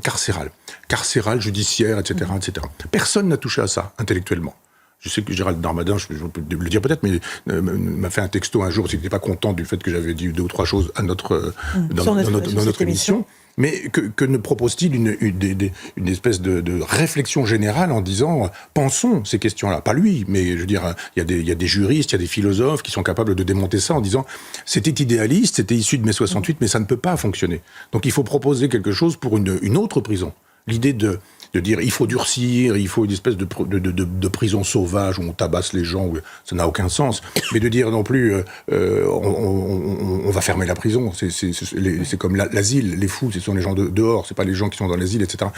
carcérale, judiciaire, etc., etc. Personne n'a touché à ça intellectuellement. Je sais que Gérald Darmanin, je peux le dire peut-être, mais m'a fait un texto un jour parce qu'il n'était pas content du fait que j'avais dit 2 ou 3 choses dans notre émission. Mais que ne propose-t-il une espèce de réflexion générale en disant pensons ces questions-là, pas lui, mais je veux dire il y a des juristes, il y a des philosophes qui sont capables de démonter ça en disant c'était idéaliste, c'était issu de mai 68, mais ça ne peut pas fonctionner. Donc il faut proposer quelque chose pour une autre prison. L'idée de dire il faut durcir, il faut une espèce de prison sauvage où on tabasse les gens, où ça n'a aucun sens. Mais de dire non plus on va fermer la prison, c'est comme l'asile, les fous, ce sont les gens dehors, c'est pas les gens qui sont dans l'asile, etc.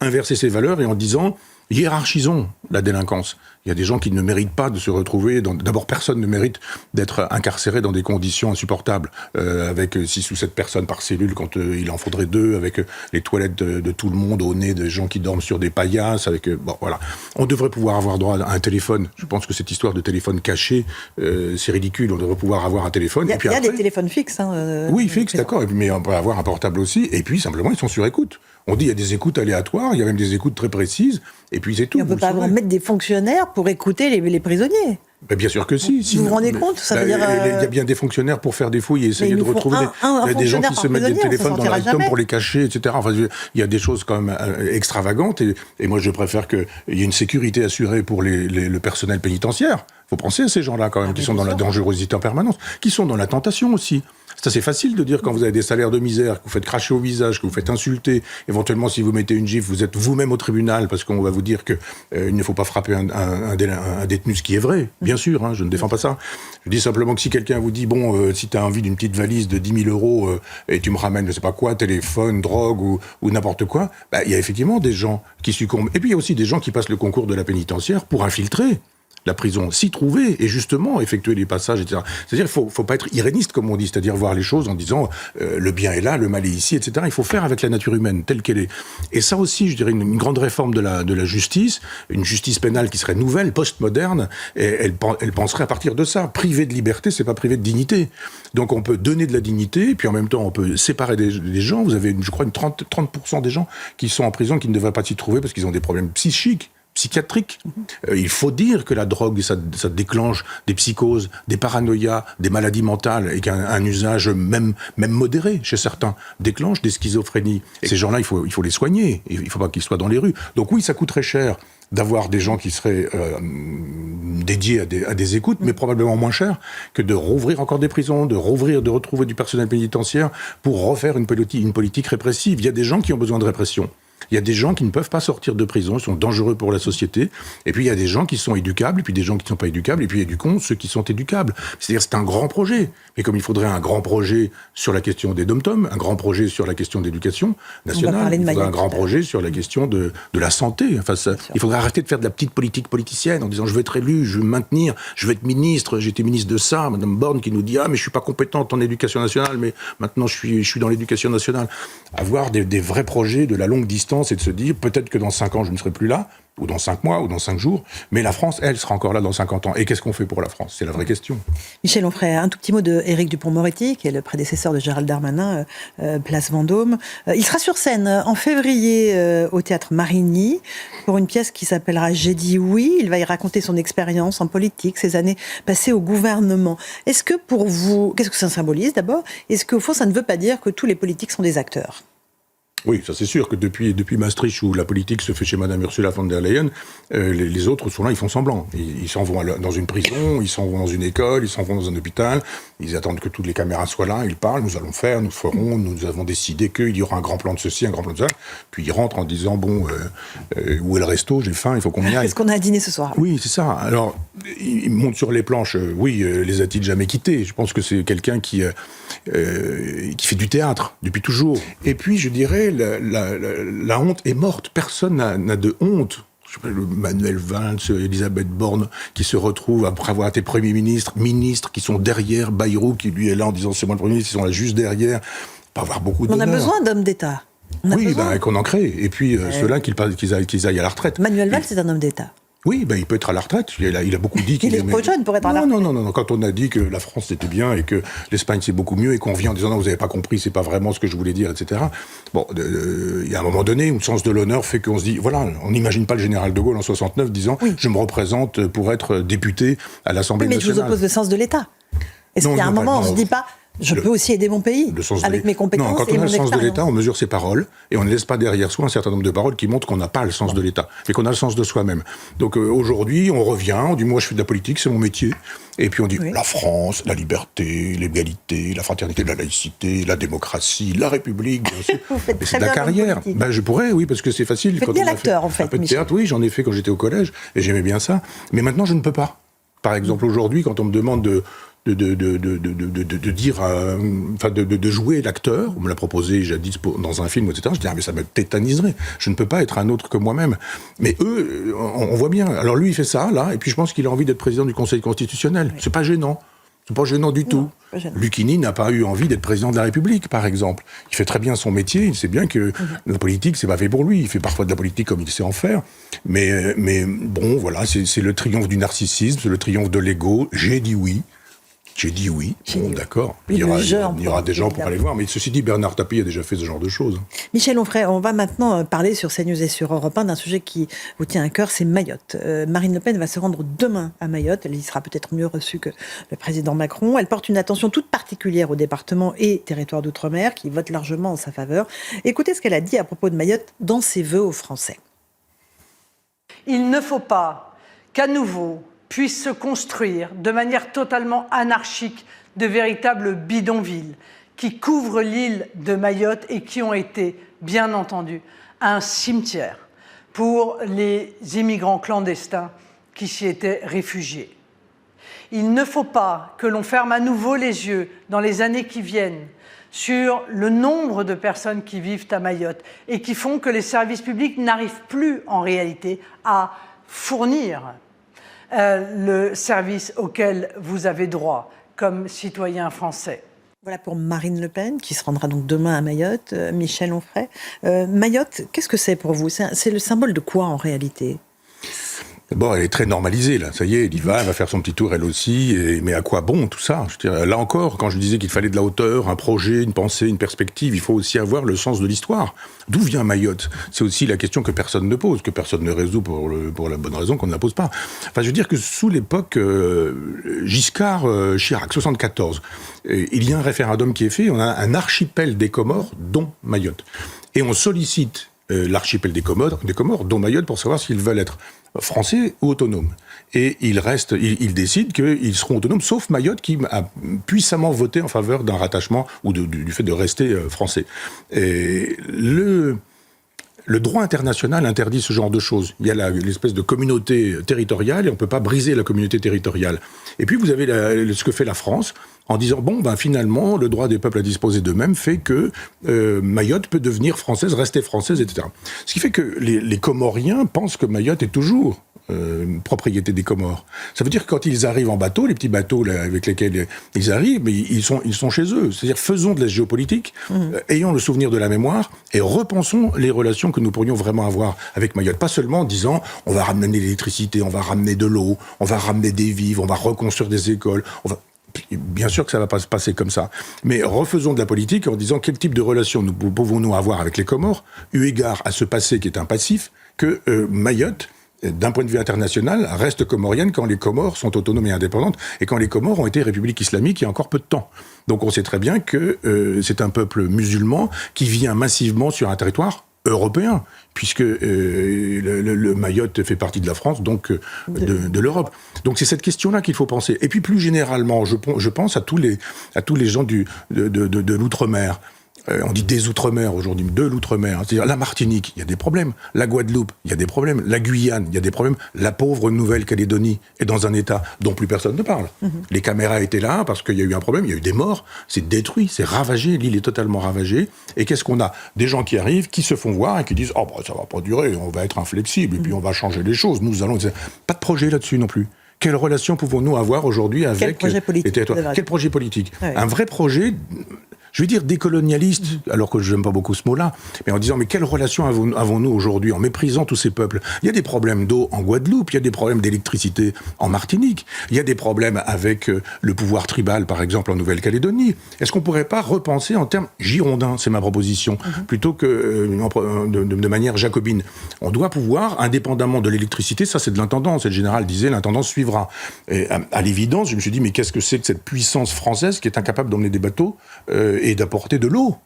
Inverser ces valeurs et en disant hiérarchisons la délinquance. Il y a des gens qui ne méritent pas de se retrouver... D'abord, personne ne mérite d'être incarcéré dans des conditions insupportables, avec 6 ou 7 personnes par cellule quand il en faudrait 2, avec les toilettes de tout le monde au nez, des gens qui dorment sur des paillasses, avec... bon, voilà. On devrait pouvoir avoir droit à un téléphone. Je pense que cette histoire de téléphone caché, c'est ridicule. On devrait pouvoir avoir un téléphone. Il y a des téléphones fixes. Oui, fixes, d'accord. Mais on peut avoir un portable aussi. Et puis, simplement, ils sont sur écoute. On dit il y a des écoutes aléatoires, il y a même des écoutes très précises, et puis c'est tout. Et on ne peut pas mettre des fonctionnaires pour écouter les prisonniers. Ben bien sûr que si. Vous vous rendez compte ça veut dire, il y a bien des fonctionnaires pour faire des fouilles et essayer de retrouver... il y a des gens qui se mettent des téléphones dans le rectum pour les cacher, etc. Enfin, il y a des choses quand même extravagantes, et moi je préfère qu'il y ait une sécurité assurée pour le personnel pénitentiaire. Il faut penser à ces gens-là quand même, qui sont dans la dangerosité en permanence, qui sont dans la tentation aussi. C'est facile de dire quand vous avez des salaires de misère, que vous faites cracher au visage, que vous faites insulter, éventuellement si vous mettez une gifle, vous êtes vous-même au tribunal parce qu'on va vous dire que il ne faut pas frapper un détenu, ce qui est vrai, bien sûr, hein, je ne défends pas ça. Je dis simplement que si quelqu'un vous dit, bon, si tu as envie d'une petite valise de 10 000 euros et tu me ramènes, je sais pas quoi, téléphone, drogue ou n'importe quoi, il y a effectivement des gens qui succombent. Et puis il y a aussi des gens qui passent le concours de la pénitentiaire pour infiltrer la prison, s'y trouver et justement effectuer les passages, etc. C'est-à-dire qu'il ne faut pas être iréniste, comme on dit, c'est-à-dire voir les choses en disant le bien est là, le mal est ici, etc. Il faut faire avec la nature humaine telle qu'elle est. Et ça aussi, je dirais, une grande réforme de la justice, une justice pénale qui serait nouvelle, post-moderne, et elle penserait à partir de ça. Priver de liberté, c'est pas priver de dignité. Donc on peut donner de la dignité, puis en même temps on peut séparer des gens. Vous avez, je crois, 30% des gens qui sont en prison qui ne devraient pas s'y trouver parce qu'ils ont des problèmes psychiques, psychiatrique. Il faut dire que la drogue, ça déclenche des psychoses, des paranoïas, des maladies mentales, et qu'un usage même modéré chez certains déclenche des schizophrénies. Et ces gens-là, il faut les soigner. Il ne faut pas qu'ils soient dans les rues. Donc oui, ça coûte très cher d'avoir des gens qui seraient dédiés à des écoutes, mais probablement moins cher que de rouvrir encore des prisons, de retrouver du personnel pénitentiaire pour refaire une politique répressive. Il y a des gens qui ont besoin de répression. Il y a des gens qui ne peuvent pas sortir de prison, ils sont dangereux pour la société. Et puis il y a des gens qui sont éducables, et puis des gens qui ne sont pas éducables, et puis éduquons ceux qui sont éducables. C'est-à-dire c'est un grand projet. Mais comme il faudrait un grand projet sur la question des dom-toms, un grand projet sur la question d'éducation nationale, il faudrait un grand projet sur la question de la santé. Enfin, il faudrait arrêter de faire de la petite politique politicienne en disant je veux être élu, je veux me maintenir, je veux être ministre, j'étais ministre de ça. Madame Borne qui nous dit ah mais je suis pas compétente en éducation nationale, mais maintenant je suis dans l'éducation nationale. Avoir des vrais projets de la longue distance et de se dire peut-être que dans 5 ans je ne serai plus là, ou dans 5 mois, ou dans 5 jours, mais la France, elle, sera encore là dans 50 ans. Et qu'est-ce qu'on fait pour la France ? C'est la vraie question. Michel Onfray, un tout petit mot de Éric Dupond-Moretti, qui est le prédécesseur de Gérald Darmanin, place Vendôme. Il sera sur scène en février au Théâtre Marigny pour une pièce qui s'appellera « J'ai dit oui ». Il va y raconter son expérience en politique, ses années passées au gouvernement. Est-ce que pour vous, qu'est-ce que ça symbolise d'abord ? Est-ce qu'au fond, ça ne veut pas dire que tous les politiques sont des acteurs ? Oui, ça c'est sûr que depuis Maastricht, où la politique se fait chez Madame Ursula von der Leyen, les autres sont là, ils font semblant. Ils s'en vont dans une prison, ils s'en vont dans une école, ils s'en vont dans un hôpital, ils attendent que toutes les caméras soient là, ils parlent, nous allons faire, nous ferons, nous avons décidé qu'il y aura un grand plan de ceci, un grand plan de ça, puis ils rentrent en disant, bon, où est le resto, j'ai faim, il faut qu'on y aille. Est-ce qu'on a un dîner ce soir ? Oui, c'est ça. Alors, ils montent sur les planches, les a-t-il jamais quittés ? Je pense que c'est quelqu'un qui fait du théâtre depuis toujours. Et puis, je dirais, la honte est morte. Personne n'a de honte. Je sais pas, le Manuel Valls, Elisabeth Borne, qui se retrouvent après avoir été Premier ministre, ministres qui sont derrière Bayrou, qui lui est là en disant c'est moi le Premier ministre, ils sont là juste derrière. Pas avoir beaucoup d'honneur. On a besoin d'hommes d'État. Oui, qu'on en crée. Et puis ceux-là qu'ils aillent à la retraite. Manuel Valls, c'est un homme d'État. Oui, il peut être à la retraite. Il a beaucoup dit qu'il est trop jeune pour être à la retraite. Non. Quand on a dit que la France c'était bien et que l'Espagne c'est beaucoup mieux et qu'on vient en disant non, vous n'avez pas compris, c'est pas vraiment ce que je voulais dire, etc. Bon, il y a un moment donné où le sens de l'honneur fait qu'on se dit voilà, on n'imagine pas le général de Gaulle en 69 disant je me représente pour être député à l'Assemblée nationale. Mais je vous oppose le sens de l'État. Est-ce qu'il y a un moment où on se dit pas je peux aussi aider mon pays avec mes compétences et mon expérience. Non, quand on a le sens de l'État, on mesure ses paroles et on ne laisse pas derrière soi un certain nombre de paroles qui montrent qu'on n'a pas le sens de l'État, mais qu'on a le sens de soi-même. Donc aujourd'hui, on revient, on dit moi je fais de la politique, c'est mon métier, et puis on dit la France, la liberté, l'égalité, la fraternité, la laïcité, la démocratie, la République, bien sûr. Mais c'est de la carrière. Je pourrais, oui, parce que c'est facile. Vous êtes bien l'acteur, en fait. Un peu de théâtre, oui, j'en ai fait quand j'étais au collège et j'aimais bien ça. Mais maintenant, je ne peux pas. Par exemple, aujourd'hui, quand on me demande de dire, de jouer l'acteur, on me l'a proposé jadis dans un film, etc. Je dis, mais ça me tétaniserait. Je ne peux pas être un autre que moi-même. Mais eux, on voit bien. Alors lui, il fait ça, là, et puis je pense qu'il a envie d'être président du Conseil constitutionnel. Oui. C'est pas gênant. C'est pas gênant du tout. Lucchini n'a pas eu envie d'être président de la République, par exemple. Il fait très bien son métier, il sait bien que la politique, c'est pas fait pour lui. Il fait parfois de la politique comme il sait en faire. Mais bon, voilà, c'est le triomphe du narcissisme, c'est le triomphe de l'ego. J'ai dit oui. Bon, d'accord. Il y aura des gens pour aller voir. Mais ceci dit, Bernard Tapie a déjà fait ce genre de choses. Michel Onfray, on va maintenant parler sur CNews et sur Europe 1 d'un sujet qui vous tient à cœur, c'est Mayotte. Marine Le Pen va se rendre demain à Mayotte. Elle y sera peut-être mieux reçue que le président Macron. Elle porte une attention toute particulière aux départements et territoires d'outre-mer qui votent largement en sa faveur. Écoutez ce qu'elle a dit à propos de Mayotte dans ses vœux aux Français. Il ne faut pas qu'à nouveau puissent se construire de manière totalement anarchique de véritables bidonvilles qui couvrent l'île de Mayotte et qui ont été, bien entendu, un cimetière pour les immigrants clandestins qui s'y étaient réfugiés. Il ne faut pas que l'on ferme à nouveau les yeux dans les années qui viennent sur le nombre de personnes qui vivent à Mayotte et qui font que les services publics n'arrivent plus en réalité à fournir le service auquel vous avez droit comme citoyen français. Voilà pour Marine Le Pen, qui se rendra donc demain à Mayotte. Michel Onfray. Mayotte, qu'est-ce que c'est pour vous ? C'est le symbole de quoi en réalité ? Bon, elle est très normalisée, là. Ça y est, elle y va, elle va faire son petit tour, elle aussi. Mais à quoi bon, tout ça ? Je veux dire, là encore, quand je disais qu'il fallait de la hauteur, un projet, une pensée, une perspective, il faut aussi avoir le sens de l'histoire. D'où vient Mayotte ? C'est aussi la question que personne ne pose, que personne ne résout pour la bonne raison qu'on ne la pose pas. Enfin, je veux dire que sous l'époque Giscard-Chirac, 74, il y a un référendum qui est fait, on a un archipel des Comores, dont Mayotte. Et on sollicite l'archipel des Comores, dont Mayotte, pour savoir s'ils veulent être français ou autonomes. Et ils décident qu'ils seront autonomes, sauf Mayotte qui a puissamment voté en faveur d'un rattachement ou du fait de rester français. Et Le droit international interdit ce genre de choses. Il y a l'espèce de communauté territoriale et on ne peut pas briser la communauté territoriale. Et puis vous avez ce que fait la France en disant, finalement, le droit des peuples à disposer d'eux-mêmes fait que Mayotte peut devenir française, rester française, etc. Ce qui fait que les Comoriens pensent que Mayotte est toujours propriété des Comores. Ça veut dire que quand ils arrivent en bateau, les petits bateaux là, avec lesquels ils arrivent, mais ils sont chez eux. C'est-à-dire, faisons de la géopolitique, ayons le souvenir de la mémoire et repensons les relations que nous pourrions vraiment avoir avec Mayotte. Pas seulement en disant, on va ramener l'électricité, on va ramener de l'eau, on va ramener des vivres, on va reconstruire des écoles, Bien sûr que ça ne va pas se passer comme ça. Mais refaisons de la politique en disant quel type de relation pouvons-nous avoir avec les Comores, eu égard à ce passé qui est un passif, que Mayotte, d'un point de vue international, reste comorienne quand les Comores sont autonomes et indépendantes, et quand les Comores ont été république islamique il y a encore peu de temps. Donc on sait très bien que c'est un peuple musulman qui vient massivement sur un territoire européen, puisque le Mayotte fait partie de la France, donc de l'Europe. Donc c'est cette question-là qu'il faut penser. Et puis plus généralement, je pense à tous les gens de l'outre-mer. On dit des outre-mer aujourd'hui, de l'outre-mer. C'est-à-dire la Martinique, il y a des problèmes. La Guadeloupe, il y a des problèmes. La Guyane, il y a des problèmes. La pauvre Nouvelle-Calédonie est dans un état dont plus personne ne parle. Les caméras étaient là parce qu'il y a eu un problème, il y a eu des morts, c'est détruit, c'est ravagé, l'île est totalement ravagée. Et qu'est-ce qu'on a? Des gens qui arrivent, qui se font voir et qui disent « Oh, ça va pas durer, on va être inflexible, et puis on va changer les choses, nous allons... » Pas de projet là-dessus non plus. Quelle relation pouvons-nous avoir aujourd'hui avec les territoires? Quel projet politique? Un vrai projet... Je veux dire décolonialiste, alors que je n'aime pas beaucoup ce mot-là, mais en disant, mais quelle relation avons-nous aujourd'hui, en méprisant tous ces peuples? Il y a des problèmes d'eau en Guadeloupe, il y a des problèmes d'électricité en Martinique, il y a des problèmes avec le pouvoir tribal, par exemple, en Nouvelle-Calédonie. Est-ce qu'on ne pourrait pas repenser en termes girondins, c'est ma proposition, plutôt que de manière jacobine? On doit pouvoir, indépendamment de l'électricité, ça c'est de l'intendance, et le général disait, l'intendance suivra. Et à l'évidence, je me suis dit, mais qu'est-ce que c'est que cette puissance française qui est incapable d'emmener des bateaux et d'apporter de l'eau.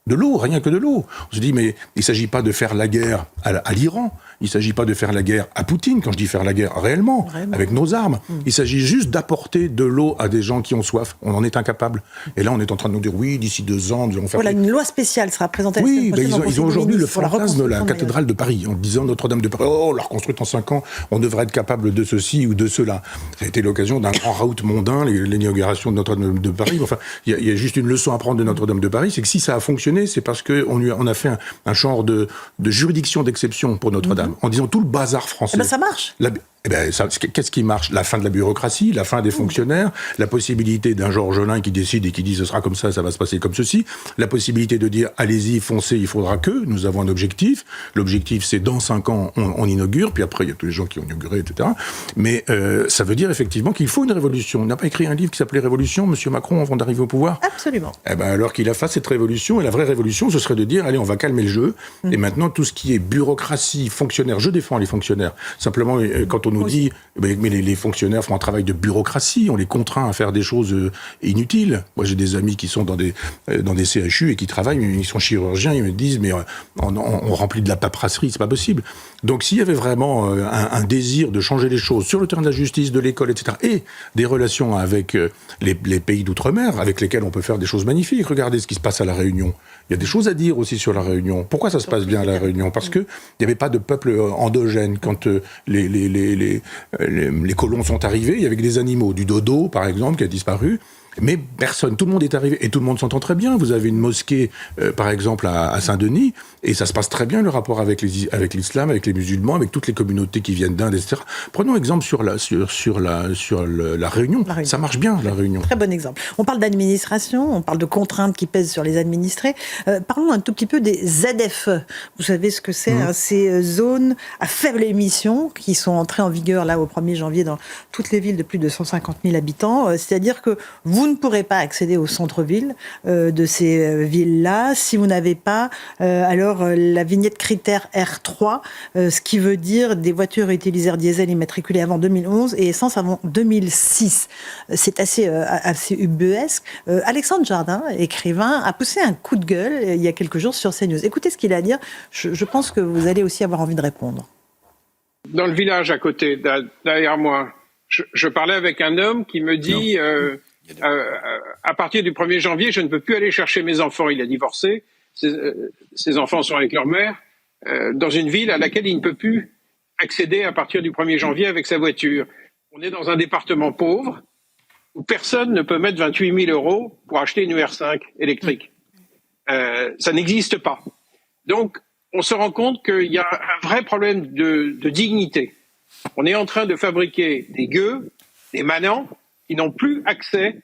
De l'eau, rien que de l'eau. On se dit, mais il ne s'agit pas de faire la guerre à l'Iran, il ne s'agit pas de faire la guerre à Poutine, quand je dis faire la guerre réellement. Avec nos armes. Il s'agit juste d'apporter de l'eau à des gens qui ont soif. On en est incapable. Et là, on est en train de nous dire, oui, d'ici 2 ans, nous allons faire... Voilà, une loi spéciale sera présentée. Oui, ils ont aujourd'hui le fantasme de la cathédrale de Paris, en disant Notre-Dame de Paris, on l'a reconstruite en 5 ans, on devrait être capable de ceci ou de cela. Ça a été l'occasion d'un grand raout mondain, l'inauguration de Notre-Dame de Paris. Enfin, il y a juste une leçon à prendre de Notre-Dame de Paris, c'est que si ça a fonctionné, c'est parce qu'on a fait un genre de juridiction d'exception pour Notre-Dame, en disant tout le bazar français. Eh ben ça marche. Qu'est-ce qui marche? La fin de la bureaucratie, la fin des fonctionnaires, la possibilité d'un Georges Lain qui décide et qui dit ce sera comme ça va se passer comme ceci, la possibilité de dire allez-y, foncez, il faudra que, nous avons un objectif. L'objectif c'est dans 5 ans on inaugure, puis après il y a tous les gens qui ont inauguré, etc. Mais ça veut dire effectivement qu'il faut une révolution. On n'a pas écrit un livre qui s'appelait Révolution, Monsieur Macron, avant d'arriver au pouvoir? Absolument. Alors qu'il a fait cette révolution, et la vraie révolution ce serait de dire allez, on va calmer le jeu, et maintenant tout ce qui est bureaucratie, fonctionnaires, je défends les fonctionnaires. Simplement, quand on nous dit, mais les fonctionnaires font un travail de bureaucratie, on les contraint à faire des choses inutiles. Moi, j'ai des amis qui sont dans des CHU et qui travaillent, mais ils sont chirurgiens, ils me disent, mais on remplit de la paperasserie, c'est pas possible. Donc, s'il y avait vraiment un désir de changer les choses sur le terrain de la justice, de l'école, etc., et des relations avec les pays d'outre-mer, avec lesquels on peut faire des choses magnifiques. Regardez ce qui se passe à La Réunion. Il y a des choses à dire aussi sur La Réunion. Pourquoi ça se passe bien à La Réunion? Parce qu'il n'y avait pas de peuple endogène. Quand les colons sont arrivés, il y avait des animaux, du dodo par exemple qui a disparu, mais personne, tout le monde est arrivé et tout le monde s'entend très bien. Vous avez une mosquée par exemple à Saint-Denis et ça se passe très bien le rapport avec l'islam, avec les musulmans, avec toutes les communautés qui viennent d'Inde, etc. Prenons exemple sur la Réunion. Ça marche bien La Réunion. Très bon exemple. On parle d'administration, on parle de contraintes qui pèsent sur les administrés. Parlons un tout petit peu des ZFE. Vous savez ce que c'est, ces zones à faible émission qui sont entrées en vigueur là au 1er janvier dans toutes les villes de plus de 150 000 habitants. C'est-à-dire que vous ne pourrez pas accéder au centre-ville de ces villes-là si vous n'avez pas la vignette critère R3, ce qui veut dire des voitures utilisées diesel immatriculées avant 2011 et essence avant 2006. C'est assez ubuesque. Alexandre Jardin, écrivain, a poussé un coup de gueule il y a quelques jours sur CNews. Écoutez ce qu'il a à dire. Je pense que vous allez aussi avoir envie de répondre. Dans le village à côté, derrière moi, je parlais avec un homme qui me dit à partir du 1er janvier, je ne peux plus aller chercher mes enfants. Il a divorcé, ses enfants sont avec leur mère. dans une ville à laquelle il ne peut plus accéder à partir du 1er janvier avec sa voiture. On est dans un département pauvre où personne ne peut mettre 28 000 € pour acheter une UR5 électrique. Ça n'existe pas. Donc, on se rend compte qu'il y a un vrai problème de dignité. On est en train de fabriquer des gueux, des manants, qui n'ont plus accès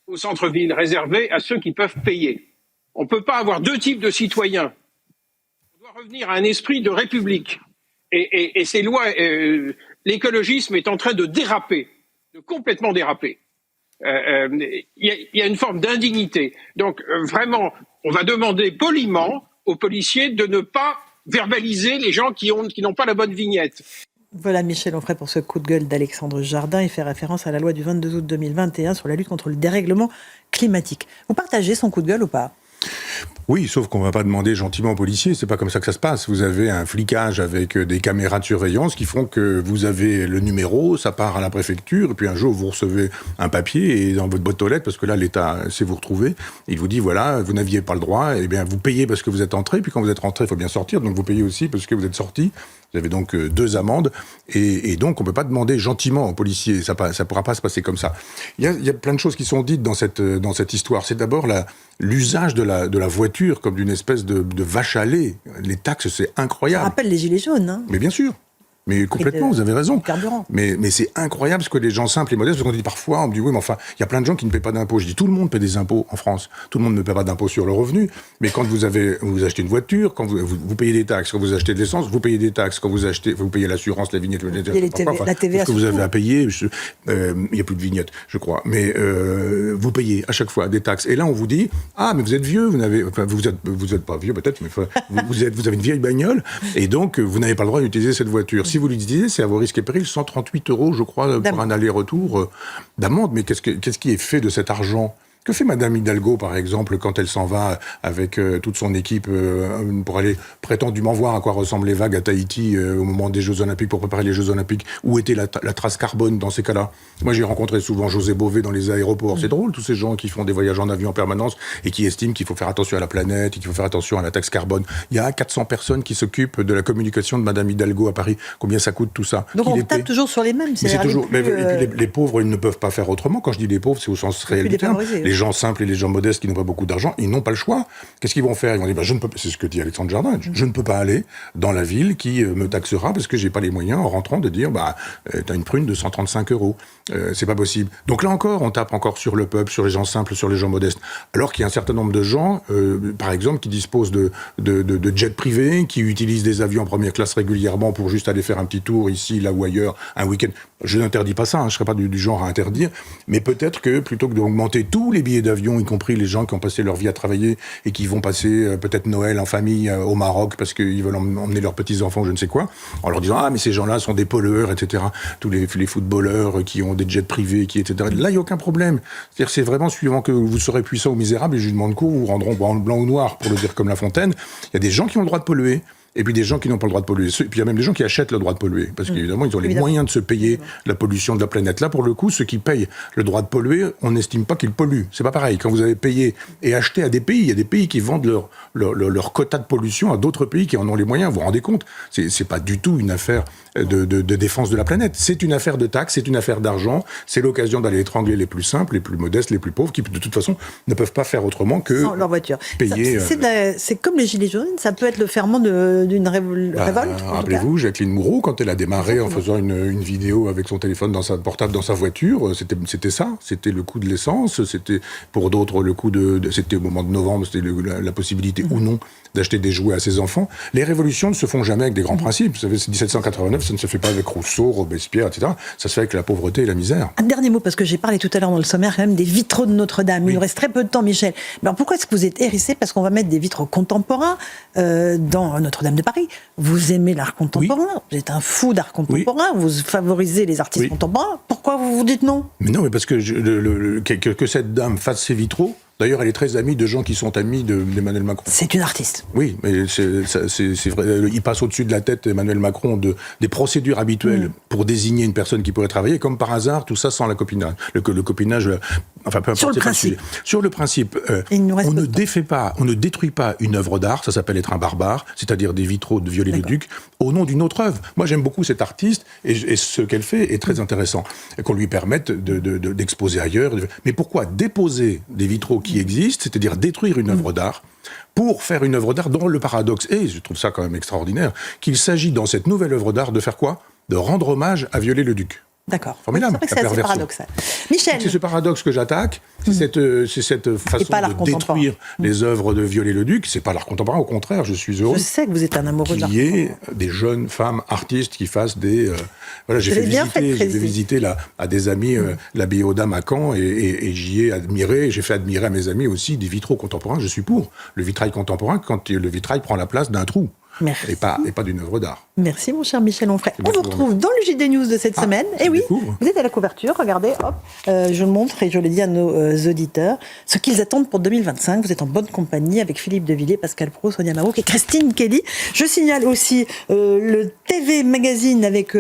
au centre-ville réservé à ceux qui peuvent payer. On ne peut pas avoir deux types de citoyens. On doit revenir à un esprit de république. Et ces lois, l'écologisme est en train de déraper, de complètement déraper. Il y a une forme d'indignité. Donc vraiment, on va demander poliment aux policiers de ne pas verbaliser les gens qui n'ont pas la bonne vignette. Voilà Michel Onfray pour ce coup de gueule d'Alexandre Jardin. Il fait référence à la loi du 22 août 2021 sur la lutte contre le dérèglement climatique. Vous partagez son coup de gueule ou pas ? Oui, sauf qu'on ne va pas demander gentiment aux policiers, c'est pas comme ça que ça se passe. Vous avez un flicage avec des caméras de surveillance qui font que vous avez le numéro, ça part à la préfecture, et puis un jour vous recevez un papier et dans votre boîte aux lettres, parce que là l'État sait vous retrouver, il vous dit voilà, vous n'aviez pas le droit, et bien vous payez parce que vous êtes entré, puis quand vous êtes rentré, il faut bien sortir, donc vous payez aussi parce que vous êtes sorti. Vous avez donc 2 amendes, et donc on ne peut pas demander gentiment aux policiers, ça ne pourra pas se passer comme ça. Il y a plein de choses qui sont dites dans cette histoire. C'est d'abord l'usage de la voiture comme d'une espèce de vache à lait. Les taxes, c'est incroyable. Ça rappelle les gilets jaunes. Hein. Mais bien sûr. Mais complètement, vous avez raison. Carburant. Mais c'est incroyable ce que les gens simples et modestes, parce qu'on dit parfois, on me dit oui, mais enfin, il y a plein de gens qui ne paient pas d'impôts. Je dis tout le monde paie des impôts en France. Tout le monde ne paie pas d'impôts sur le revenu. Mais quand vous achetez une voiture, quand vous payez des taxes, quand vous achetez de l'essence, vous payez des taxes. Quand vous payez l'assurance, la vignette, la TVA. Ce que vous avez à payer, il n'y a plus de vignette, je crois. Mais vous payez à chaque fois des taxes. Et là, on vous dit ah, mais vous êtes vieux, vous êtes pas vieux peut-être, mais vous avez une vieille bagnole, et donc vous n'avez pas le droit d'utiliser cette voiture. Si vous l'utilisez, c'est à vos risques et périls, 138 €, je crois, pour un aller-retour d'amende. Mais qu'est-ce qui est fait de cet argent ? Que fait Madame Hidalgo, par exemple, quand elle s'en va avec toute son équipe pour aller prétendument voir à quoi ressemblent les vagues à Tahiti au moment des Jeux Olympiques, pour préparer les Jeux Olympiques ? Où était la trace carbone dans ces cas-là ? Moi, j'ai rencontré souvent José Bové dans les aéroports. C'est drôle, tous ces gens qui font des voyages en avion en permanence et qui estiment qu'il faut faire attention à la planète et qu'il faut faire attention à la taxe carbone. Il y a 400 personnes qui s'occupent de la communication de Madame Hidalgo à Paris. Combien ça coûte tout ça ? Donc on tape toujours sur les mêmes. Mais c'est toujours. Et puis les pauvres, ils ne peuvent pas faire autrement. Quand je dis les pauvres, c'est au sens réel du terme. Les gens simples et les gens modestes qui n'ont pas beaucoup d'argent, ils n'ont pas le choix. Qu'est-ce qu'ils vont faire ? Ils vont dire je ne peux pas. C'est ce que dit Alexandre Jardin. Je ne peux pas aller dans la ville qui me taxera parce que j'ai pas les moyens en rentrant de dire t'as une prune de 135 €. C'est pas possible. Donc là encore, on tape encore sur le peuple, sur les gens simples, sur les gens modestes. Alors qu'il y a un certain nombre de gens, par exemple, qui disposent de jets privés, qui utilisent des avions en première classe régulièrement pour juste aller faire un petit tour ici, là ou ailleurs, un week-end. Je n'interdis pas ça, je ne serais pas du genre à interdire, mais peut-être que plutôt que d'augmenter tous les billets d'avion, y compris les gens qui ont passé leur vie à travailler et qui vont passer peut-être Noël en famille au Maroc parce qu'ils veulent emmener leurs petits-enfants, je ne sais quoi, en leur disant « Ah, mais ces gens-là sont des pollueurs, etc. » Tous les footballeurs qui ont des jets privés, etc. Là, il n'y a aucun problème. C'est-à-dire c'est vraiment suivant que vous serez puissant ou misérable, les jugements de cour vous rendront blanc ou noir, pour le dire comme La Fontaine. Il y a des gens qui ont le droit de polluer. Et puis des gens qui n'ont pas le droit de polluer. Et puis il y a même des gens qui achètent le droit de polluer. Parce qu'évidemment, ils ont les moyens de se payer la pollution de la planète. Là, pour le coup, ceux qui payent le droit de polluer, on n'estime pas qu'ils polluent. C'est pas pareil. Quand vous avez payé et acheté à des pays, il y a des pays qui vendent leur quota de pollution à d'autres pays qui en ont les moyens. Vous vous rendez compte ? C'est pas du tout une affaire de défense de la planète. C'est une affaire de taxes, c'est une affaire d'argent. C'est l'occasion d'aller étrangler les plus simples, les plus modestes, les plus pauvres, qui de toute façon ne peuvent pas faire autrement que sans leur voiture. Payer. C'est comme les gilets jaunes. Ça peut être le ferment d'une révolte. Rappelez-vous, Jacqueline Moreau, quand elle a démarré en faisant une vidéo avec son téléphone portable dans sa voiture, c'était ça. C'était le coût de l'essence. C'était pour d'autres le coût c'était au moment de novembre, c'était la possibilité ou non d'acheter des jouets à ses enfants. Les révolutions ne se font jamais avec des grands principes. Vous savez, c'est 1789, ça ne se fait pas avec Rousseau, Robespierre, etc. Ça se fait avec la pauvreté et la misère. Un dernier mot, parce que j'ai parlé tout à l'heure dans le sommaire quand même des vitraux de Notre-Dame. Il nous reste très peu de temps, Michel. Mais alors pourquoi est-ce que vous êtes hérissé ? Parce qu'on va mettre des vitraux contemporains dans Notre-Dame de Paris. Vous aimez l'art contemporain, vous êtes un fou d'art contemporain, vous favorisez les artistes contemporains. Pourquoi vous vous dites non ? Mais non, mais parce que que cette dame fasse ses vitraux. D'ailleurs, elle est très amie de gens qui sont amis d'Emmanuel Macron. C'est une artiste. Oui, mais c'est vrai. Il passe au-dessus de la tête, Emmanuel Macron, des procédures habituelles pour désigner une personne qui pourrait travailler. Comme par hasard, tout ça sans le copinage. Enfin, peu importe, Sur le c'est pas principe. sujet. Sur le principe, Il nous reste on peu ne de temps. défait pas, on ne détruit pas une œuvre d'art, ça s'appelle être un barbare, c'est-à-dire des vitraux de Viollet-le-Duc, au nom d'une autre œuvre. Moi, j'aime beaucoup cette artiste, et ce qu'elle fait est très intéressant. Et qu'on lui permette d'exposer ailleurs. Mais pourquoi déposer des vitraux qui existent, c'est-à-dire détruire une œuvre d'art, pour faire une œuvre d'art dont le paradoxe est, je trouve ça quand même extraordinaire, qu'il s'agit dans cette nouvelle œuvre d'art de faire quoi ? De rendre hommage à Viollet-le-Duc. D'accord. Formidable, C'est vrai que la c'est assez perversion. paradoxal. Michel. C'est ce paradoxe que j'attaque, c'est cette façon pas l'art de contemporain. détruire les œuvres de Viollet-le-Duc. C'est pas l'art contemporain, au contraire, je suis heureux Je sais que vous êtes un amoureux de l'art qu'il y ait contemporain. des jeunes femmes artistes qui fassent des... voilà, j'ai Vous fait avez bien fait de visiter, préciser. à des amis l'abbaye aux Dames à Caen et j'y ai admiré, j'ai fait admirer à mes amis aussi des vitraux contemporains. Je suis pour le vitrail contemporain quand le vitrail prend la place d'un trou. Merci. Et pas d'une œuvre d'art. Merci mon cher Michel Onfray. C'est On bon, vous retrouve dans le JD News de cette semaine. Et oui, découvre. vous êtes à la couverture, regardez, hop, je le montre et je le dis à nos auditeurs, ce qu'ils attendent pour 2025. Vous êtes en bonne compagnie avec Philippe Devilliers, Pascal Pro, Sonia Marouk et Christine Kelly. Je signale aussi le TV Magazine avec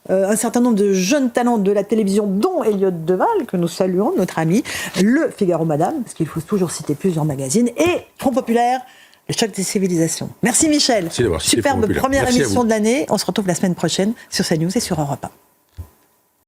un certain nombre de jeunes talents de la télévision, dont Elliot Deval, que nous saluons, notre ami, le Figaro Madame, parce qu'il faut toujours citer plusieurs magazines, et Front Populaire, le choc des civilisations. Merci Michel. Merci d'avoir cité Front Superbe Populaire. première Merci à émission vous. de l'année. On se retrouve la semaine prochaine sur CNews et sur Europe 1.